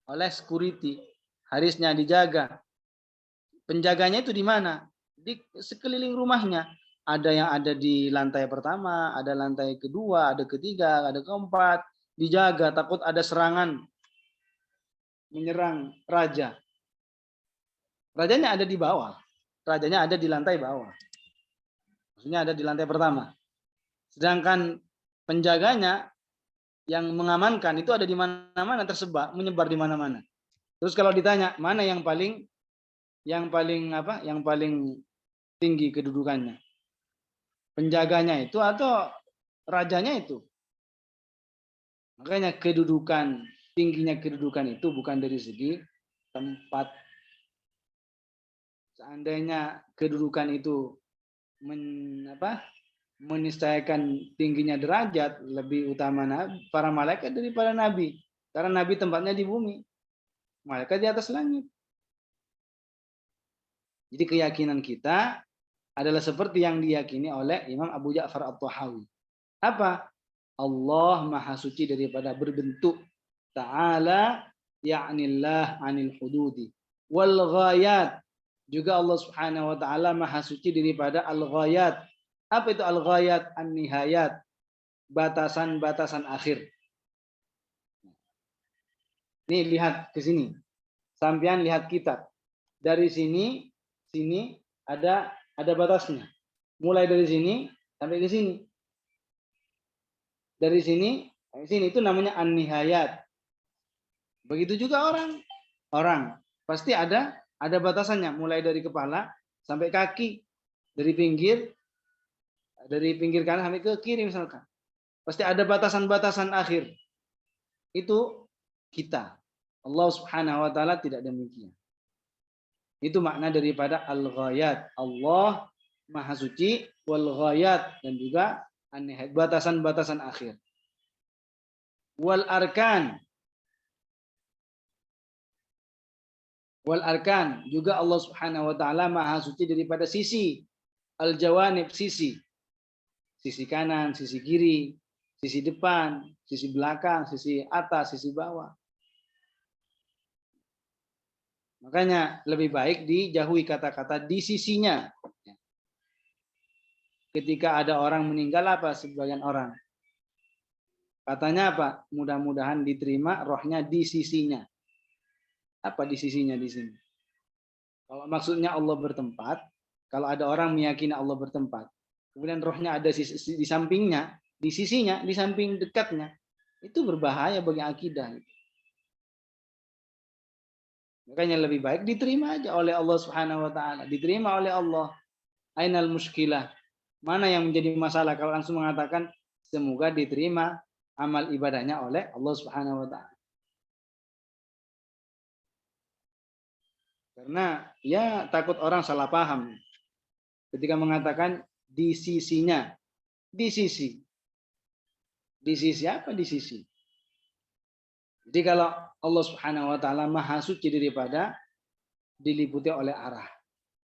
oleh security, harusnya dijaga. Penjaganya itu di mana? Di sekeliling rumahnya. Ada yang ada di lantai pertama, ada lantai kedua, ada ketiga, ada keempat. Dijaga, takut ada serangan menyerang raja. Rajanya ada di bawah. Rajanya ada di lantai bawah. Maksudnya ada di lantai pertama. Sedangkan penjaganya yang mengamankan itu ada di mana-mana, tersebar, menyebar di mana-mana. Terus kalau ditanya mana yang paling tinggi kedudukannya? Penjaganya itu atau rajanya itu? Makanya tingginya kedudukan itu bukan dari segi tempat. Seandainya kedudukan itu meniscayakan tingginya derajat, lebih utama para malaikat daripada nabi. Karena nabi tempatnya di bumi, malaikat di atas langit. Jadi keyakinan kita adalah seperti yang diyakini oleh Imam Abu Ja'far At-Tahawi. Apa? Allah maha suci daripada berbentuk. Ta'ala ya'nillah anil hududi. Wal ghayat. Juga Allah subhanahu wa ta'ala maha suci daripada al-ghayat. Apa itu al-ghayat? An-nihayat. Batasan-batasan akhir. Nih lihat ke sini. Sampean lihat kitab. Dari sini ada batasnya. Mulai dari sini sampai ke sini. Dari sini sampai sini itu namanya an-nihayat. Begitu juga orang pasti ada batasannya, mulai dari kepala sampai kaki, dari pinggir kanan sampai ke kiri misalkan. Pasti ada batasan-batasan akhir. Itu kita. Allah Subhanahu wa taala tidak demikian. Itu makna daripada al-ghayat. Allah Maha Suci, wal ghayat, dan juga an-nihayat, batasan-batasan akhir. Wal arkan, Wal arkan, juga Allah Subhanahu wa taala maha suci daripada sisi al-jawanib, sisi kanan, sisi kiri, sisi depan, sisi belakang, sisi atas, sisi bawah. Makanya lebih baik dijauhi kata-kata di sisinya. Ketika ada orang meninggal, apa sebagian orang? Katanya apa? Mudah-mudahan diterima rohnya di sisinya. Apa di sisinya di sini? Kalau maksudnya Allah bertempat, kalau ada orang meyakini Allah bertempat, kemudian rohnya ada di sampingnya, di sisinya, di samping dekatnya, itu berbahaya bagi akidah. Makanya lebih baik diterima aja oleh Allah Subhanahu wa taala, diterima oleh Allah. Ainal muskilah? Mana yang menjadi masalah kalau langsung mengatakan semoga diterima amal ibadahnya oleh Allah Subhanahu wa taala. Karena ya takut orang salah paham ketika mengatakan di sisinya. Di sisi. Di sisi apa di sisi? Jadi kalau Allah Subhanahu wa taala maha suci daripada diliputi oleh arah.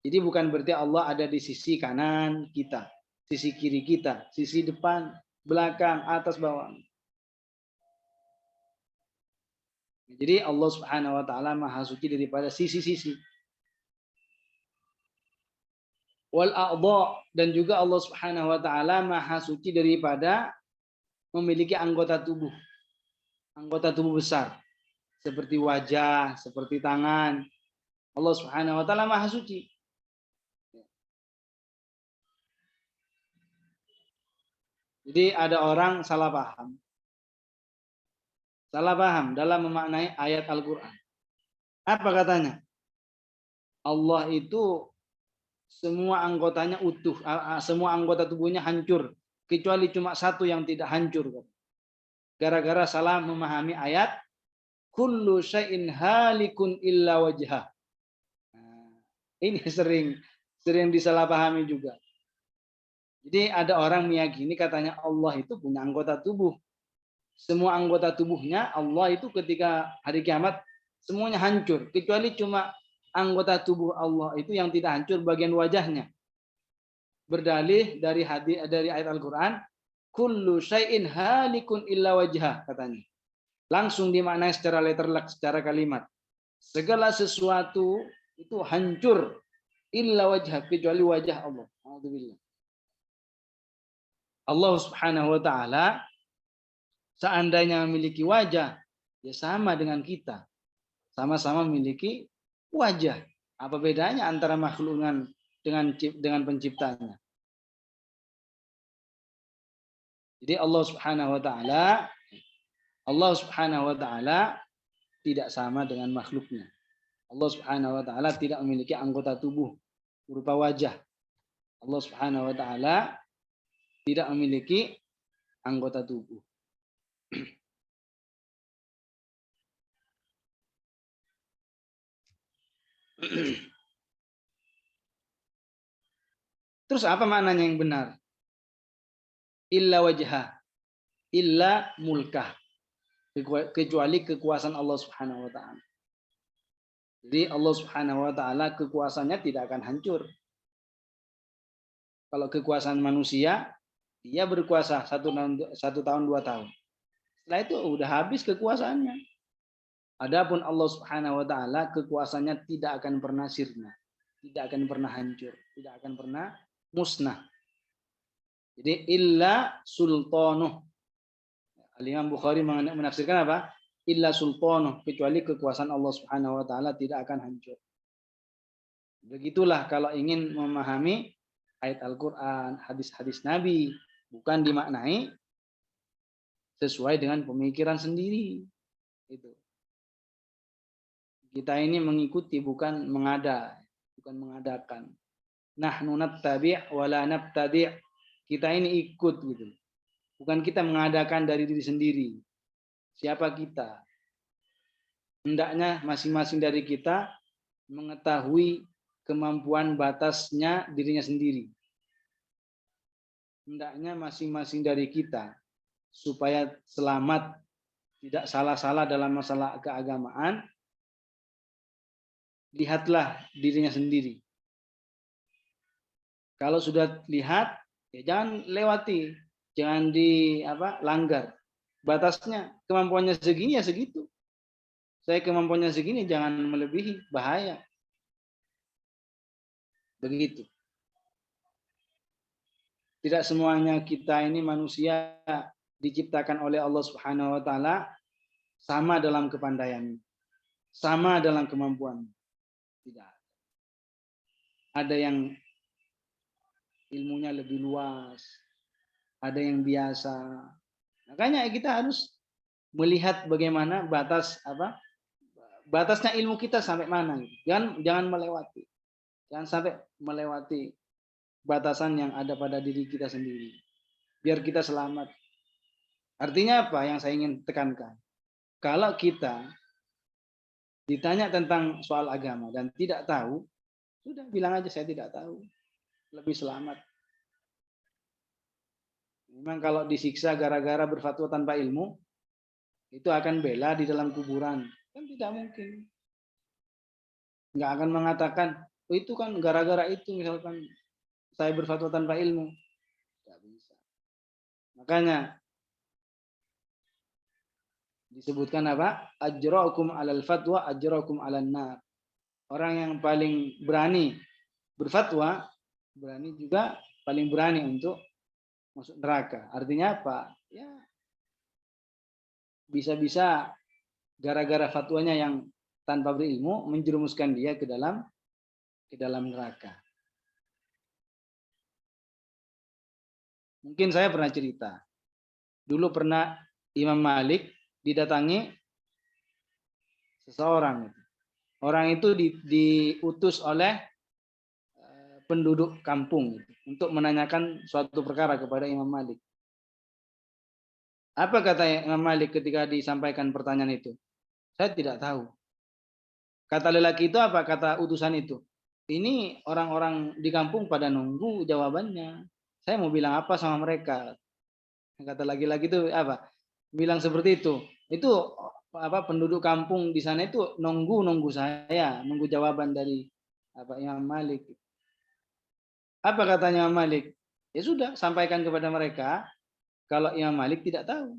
Jadi bukan berarti Allah ada di sisi kanan kita, sisi kiri kita, sisi depan, belakang, atas, bawah. Jadi Allah Subhanahu wa taala maha suci daripada sisi-sisi. Wal a'dha, dan juga Allah Subhanahu wa taala maha suci daripada memiliki anggota tubuh. Anggota tubuh besar seperti wajah, seperti tangan. Allah Subhanahu wa taala maha suci. Jadi ada orang salah paham. Salah paham dalam memaknai ayat Al-Qur'an. Apa katanya? Allah itu semua anggotanya utuh, semua anggota tubuhnya hancur, kecuali cuma satu yang tidak hancur. Gara-gara salah memahami ayat kullu syai'in halikun illa wajhah. Nah, ini sering disalahpahami juga. Jadi ada orang meyakini katanya Allah itu punya anggota tubuh. Semua anggota tubuhnya Allah itu ketika hari kiamat semuanya hancur, kecuali cuma anggota tubuh Allah itu yang tidak hancur bagian wajahnya. Berdalih dari ayat Al-Qur'an, kullu syai'in halikun illa wajhah katanya. Langsung dimaknai secara letterlek, secara kalimat. Segala sesuatu itu hancur illa wajhah, kecuali wajah Allah. Alhamdulillah. Allah Subhanahu wa taala seandainya memiliki wajah, ya sama dengan kita. Sama-sama memiliki wajah. Apa bedanya antara makhluk dengan penciptanya? Jadi Allah Subhanahu wa taala tidak sama dengan makhluknya. Allah Subhanahu wa taala tidak memiliki anggota tubuh berupa wajah. Allah Subhanahu wa taala tidak memiliki anggota tubuh. Terus apa maknanya yang benar? Illa wajhah, illa mulkah, kecuali kekuasaan Allah Subhanahu wa taala. Jadi Allah Subhanahu wa taala kekuasaannya tidak akan hancur. Kalau kekuasaan manusia, dia berkuasa 1 tahun 2 tahun. Setelah itu udah habis kekuasaannya. Adapun Allah Subhanahu wa taala kekuasaannya tidak akan pernah sirna, tidak akan pernah hancur, tidak akan pernah musnah. Jadi illa sultanuh. Al-Imam Bukhari menafsirkan apa? Illa sultanuh, kecuali kekuasaan Allah Subhanahu wa taala tidak akan hancur. Begitulah kalau ingin memahami ayat Al-Qur'an, hadis-hadis Nabi, bukan dimaknai sesuai dengan pemikiran sendiri. Itu. Kita ini mengikuti bukan mengadakan. Nahnu nattabi' wa la nabtadi'. Kita ini ikut gitu. Bukan kita mengadakan dari diri sendiri. Siapa kita? Hendaknya masing-masing dari kita mengetahui kemampuan batasnya dirinya sendiri. Hendaknya masing-masing dari kita supaya selamat, tidak salah-salah dalam masalah keagamaan, lihatlah dirinya sendiri. Kalau sudah lihat, ya jangan lewati, jangan langgar. Batasnya kemampuannya segini ya segitu. Saya kemampuannya segini, jangan melebihi, bahaya. Begitu. Tidak semuanya kita ini manusia diciptakan oleh Allah Subhanahu wa taala sama dalam kepandaian, sama dalam kemampuan. Tidak. Ada yang ilmunya lebih luas, ada yang biasa. Makanya kita harus melihat bagaimana batasnya ilmu kita sampai mana. Jangan melewati. Jangan sampai melewati batasan yang ada pada diri kita sendiri. Biar kita selamat. Artinya apa yang saya ingin tekankan? Kalau kita ditanya tentang soal agama dan tidak tahu, sudah bilang aja saya tidak tahu. Lebih selamat. Memang kalau disiksa gara-gara berfatwa tanpa ilmu, itu akan bela di dalam kuburan. Kan tidak mungkin. Nggak akan mengatakan, oh itu kan gara-gara itu misalkan saya berfatwa tanpa ilmu. Nggak bisa. Makanya disebutkan apa? Ajra'ukum 'alal fatwa, ajra'ukum 'alan nar. Orang yang paling berani berfatwa, berani juga paling berani untuk masuk neraka. Artinya apa? Ya bisa-bisa gara-gara fatwanya yang tanpa berilmu menjerumuskan dia ke dalam neraka. Mungkin saya pernah cerita. Dulu pernah Imam Malik didatangi seseorang. Orang itu diutus oleh penduduk kampung untuk menanyakan suatu perkara kepada Imam Malik. Apa kata Imam Malik ketika disampaikan pertanyaan itu? Saya tidak tahu. Kata lelaki itu apa? Kata utusan itu. Ini orang-orang di kampung pada nunggu jawabannya. Saya mau bilang apa sama mereka? Kata laki-laki itu apa? Bilang seperti itu. Itu penduduk kampung di sana itu nunggu saya, nunggu jawaban dari Imam Malik. Apa katanya Imam Malik? Ya sudah, sampaikan kepada mereka kalau Imam Malik tidak tahu.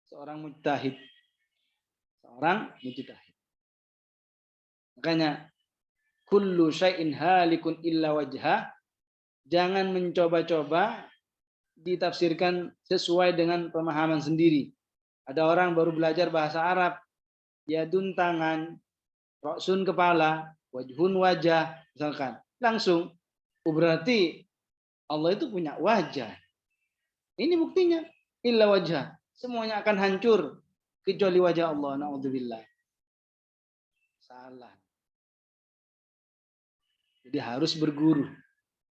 Seorang mujtahid. Makanya kullu syai'in halikun illa wajhah. Jangan mencoba-coba ditafsirkan sesuai dengan pemahaman sendiri. Ada orang baru belajar bahasa Arab, yadun tangan, roksun kepala, wajhun wajah, misalkan. Langsung, berarti Allah itu punya wajah. Ini buktinya, illa wajah. Semuanya akan hancur kecuali wajah Allah. Na'udzubillah. Salah. Jadi harus berguru.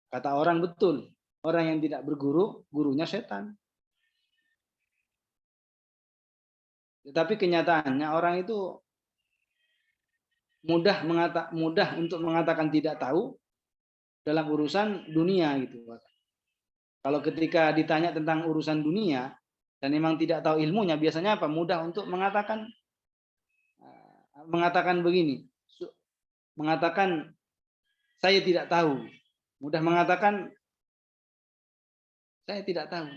Kata orang betul. Orang yang tidak berguru, gurunya setan. Tetapi kenyataannya orang itu mudah untuk mengatakan tidak tahu dalam urusan dunia gitu. Kalau ketika ditanya tentang urusan dunia dan memang tidak tahu ilmunya, biasanya apa? Mudah untuk mengatakan begini. Mengatakan saya tidak tahu. Mudah mengatakan saya tidak tahu.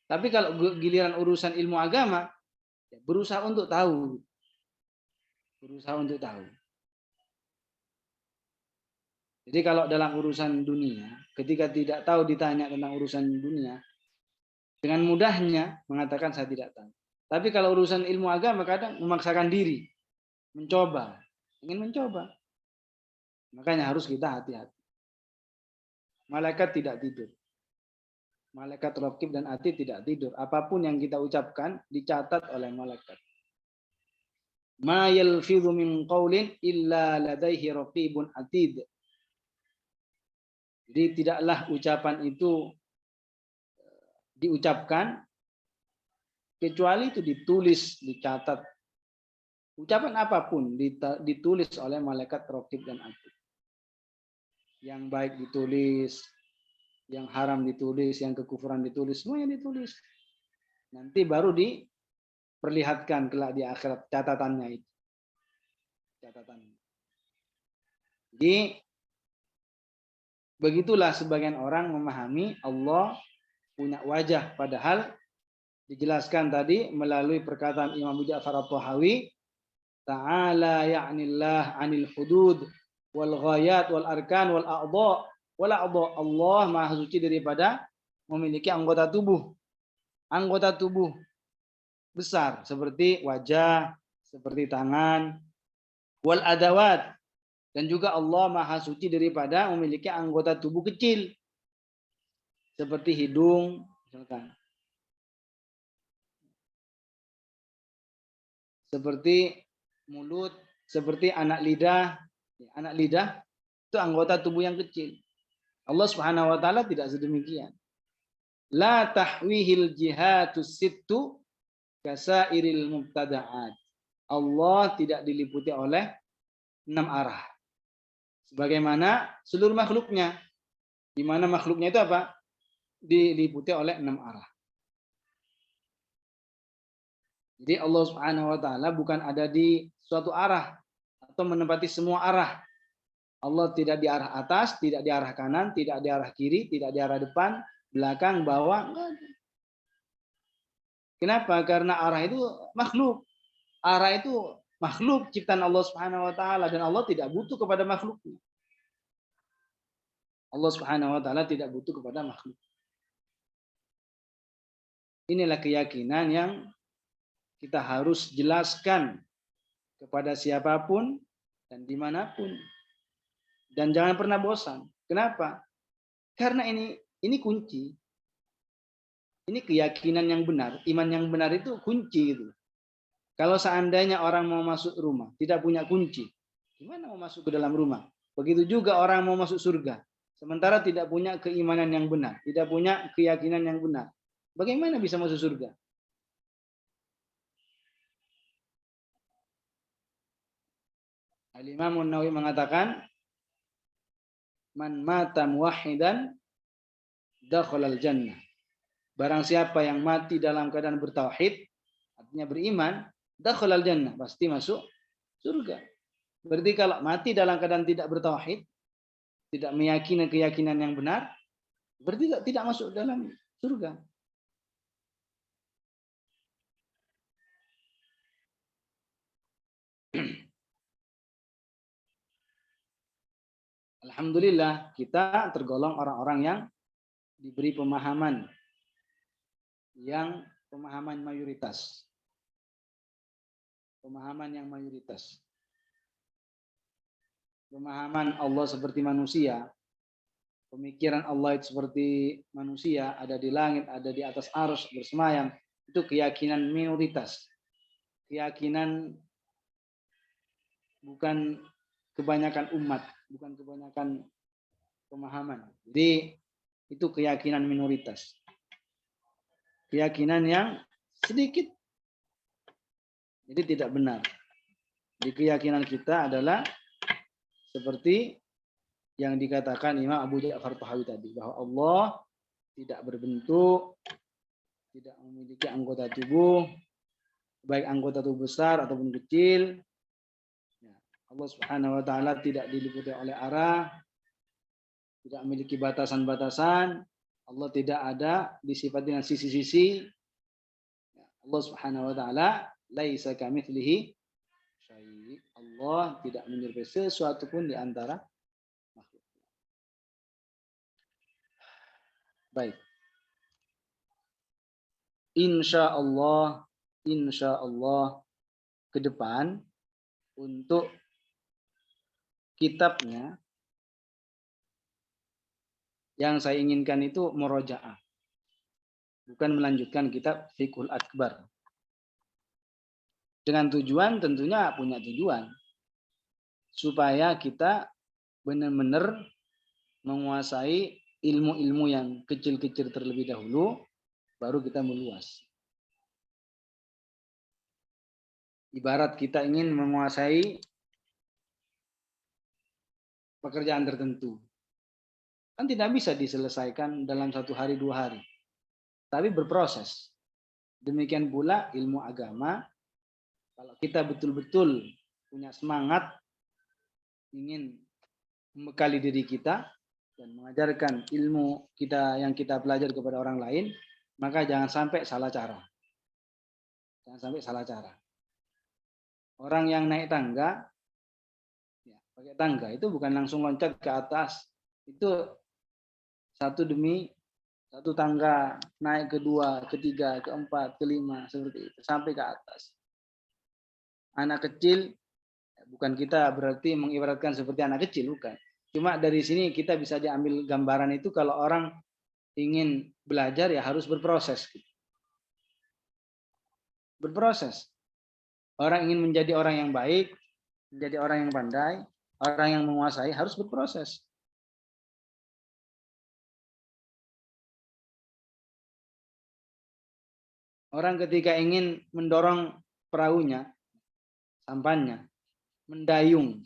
Tapi kalau giliran urusan ilmu agama, berusaha untuk tahu. Berusaha untuk tahu. Jadi kalau dalam urusan dunia, ketika tidak tahu ditanya tentang urusan dunia, dengan mudahnya mengatakan saya tidak tahu. Tapi kalau urusan ilmu agama kadang memaksakan diri, ingin mencoba. Makanya harus kita hati-hati. Malaikat tidak tidur. Malaikat raqib dan atid tidak tidur. Apapun yang kita ucapkan dicatat oleh malaikat. Ma yalfidhu min qaulin illa ladaihi raqibun atid. Jadi tidaklah ucapan itu diucapkan kecuali itu ditulis, dicatat. Ucapan apapun ditulis oleh malaikat raqib dan atid. Yang baik ditulis, yang haram ditulis, yang kekufuran ditulis, semuanya ditulis. Nanti baru diperlihatkan kelak di akhirat catatannya itu. Catatannya. Jadi begitulah sebagian orang memahami Allah punya wajah, padahal dijelaskan tadi melalui perkataan Imam Abu Ja'far At-Tahawi, ta'ala ya'nillah 'anil hudud wal ghayat wal arkan wal a'dha wal a'dha. Allah Maha suci daripada memiliki anggota tubuh. Anggota tubuh besar seperti wajah, seperti tangan, wal adawat, dan juga Allah Maha suci daripada memiliki anggota tubuh kecil seperti hidung misalkan. Seperti mulut, seperti anak lidah. Anak lidah itu anggota tubuh yang kecil. Allah Subhanahu wa taala tidak sedemikian. La tahwihil jihatus sittu kasairil mubtada'at. Allah tidak diliputi oleh 6 arah. Sebagaimana seluruh makhluknya. Di mana makhluknya itu apa? Diliputi oleh 6 arah. Jadi Allah Subhanahu wa taala bukan ada di suatu arah atau menempati semua arah. Allah tidak di arah atas, tidak di arah kanan, tidak di arah kiri, tidak di arah depan, belakang, bawah. Kenapa? Karena arah itu makhluk. Arah itu makhluk ciptaan Allah Subhanahu wa taala dan Allah tidak butuh kepada makhluknya. Allah Subhanahu wa taala tidak butuh kepada makhluk. Inilah keyakinan yang kita harus jelaskan kepada siapapun dan dimanapun. Dan jangan pernah bosan. Kenapa? Karena ini kunci. Ini keyakinan yang benar. Iman yang benar itu kunci itu. Kalau seandainya orang mau masuk rumah, tidak punya kunci, gimana mau masuk ke dalam rumah? Begitu juga orang mau masuk surga. Sementara tidak punya keimanan yang benar, tidak punya keyakinan yang benar. Bagaimana bisa masuk surga? Al-Imam An-Nawawi mengatakan, man mata muwahhidan dakhalal jannah. Barang siapa yang mati dalam keadaan bertauhid, artinya beriman, dakhalal jannah, pasti masuk surga. Berarti kalau mati dalam keadaan tidak bertauhid, tidak meyakini keyakinan yang benar, berarti tidak masuk dalam surga. Alhamdulillah kita tergolong orang-orang yang diberi pemahaman mayoritas. Pemahaman yang mayoritas. Pemahaman Allah seperti manusia. Pemikiran Allah itu seperti manusia, ada di langit, ada di atas arsy bersemayam. Itu keyakinan minoritas. Keyakinan bukan kebanyakan umat, bukan kebanyakan pemahaman. Jadi itu keyakinan minoritas. Keyakinan yang sedikit. Jadi tidak benar. Di keyakinan kita adalah seperti yang dikatakan Imam Abu Ja'far Tahawi tadi, bahwa Allah tidak berbentuk, tidak memiliki anggota tubuh, baik anggota tubuh besar ataupun kecil. Allah Subhanahu wa taala tidak diliputi oleh arah, tidak memiliki batasan-batasan. Allah tidak ada disifati dengan sisi-sisi. Allah Subhanahu wa taala laisa kamitslihi syai'. Allah tidak menyerupai sesuatu pun di antara makhluk. Baik. Insya Allah ke depan untuk kitabnya yang saya inginkan itu murojaah, bukan melanjutkan kitab Fiqhul Akbar. Dengan tujuan, tentunya punya tujuan supaya kita benar-benar menguasai ilmu-ilmu yang kecil-kecil terlebih dahulu, baru kita meluas. Ibarat kita ingin menguasai pekerjaan tertentu, kan tidak bisa diselesaikan dalam 1 hari 2 hari, tapi berproses. Demikian pula ilmu agama, kalau kita betul-betul punya semangat ingin membekali diri kita dan mengajarkan ilmu kita yang kita pelajari kepada orang lain, maka jangan sampai salah cara. Jangan sampai salah cara. Orang yang naik tangga, ya, pakai tangga itu bukan langsung loncat ke atas. Itu satu demi satu tangga, naik kedua, ketiga, keempat, kelima, seperti itu, sampai ke atas. Anak kecil, bukan kita berarti mengibaratkan seperti anak kecil, bukan. Cuma dari sini kita bisa diambil gambaran itu kalau orang ingin belajar ya harus berproses. Berproses. Orang ingin menjadi orang yang baik, menjadi orang yang pandai, orang yang menguasai harus berproses. Orang ketika ingin mendorong perahunya, sampannya, mendayung,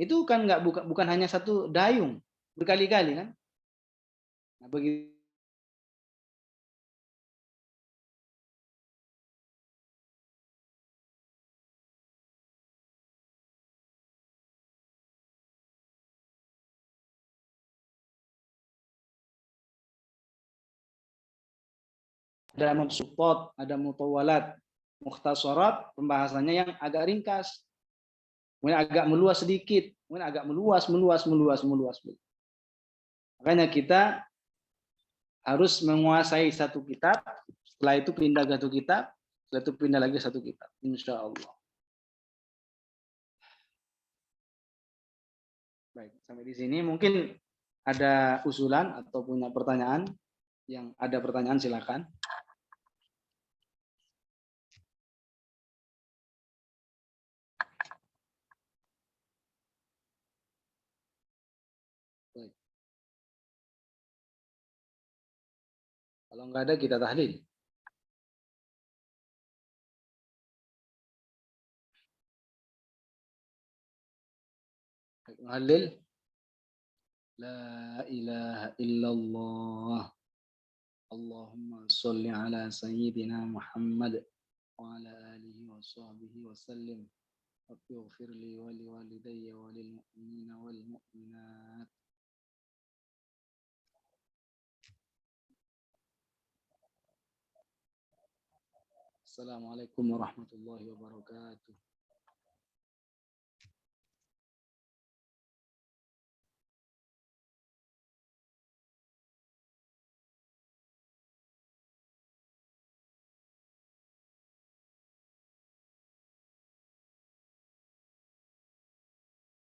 itu kan bukan hanya satu dayung, berkali-kali kan. Nah, begitu ada mabsutat, ada mutawalat, mukhtasarat, pembahasannya yang agak ringkas, kemudian agak meluas sedikit, kemudian agak meluas. Makanya kita harus menguasai satu kitab, setelah itu pindah ke satu kitab, setelah itu pindah lagi ke satu kitab, insya Allah. Baik, sampai di sini mungkin ada usulan atau punya pertanyaan. Yang ada pertanyaan silakan. Baik. Kalau nggak ada kita tahlil. Tahlil. La ilaha illallah. Allahumma sholli ala sayyidina Muhammad wa ala alihi wa sahbihi wa sallim. Rabbi ighfir li wa li walidayya wa lil mu'minina wal mu'minat. Assalamualaikum warahmatullahi wabarakatuh.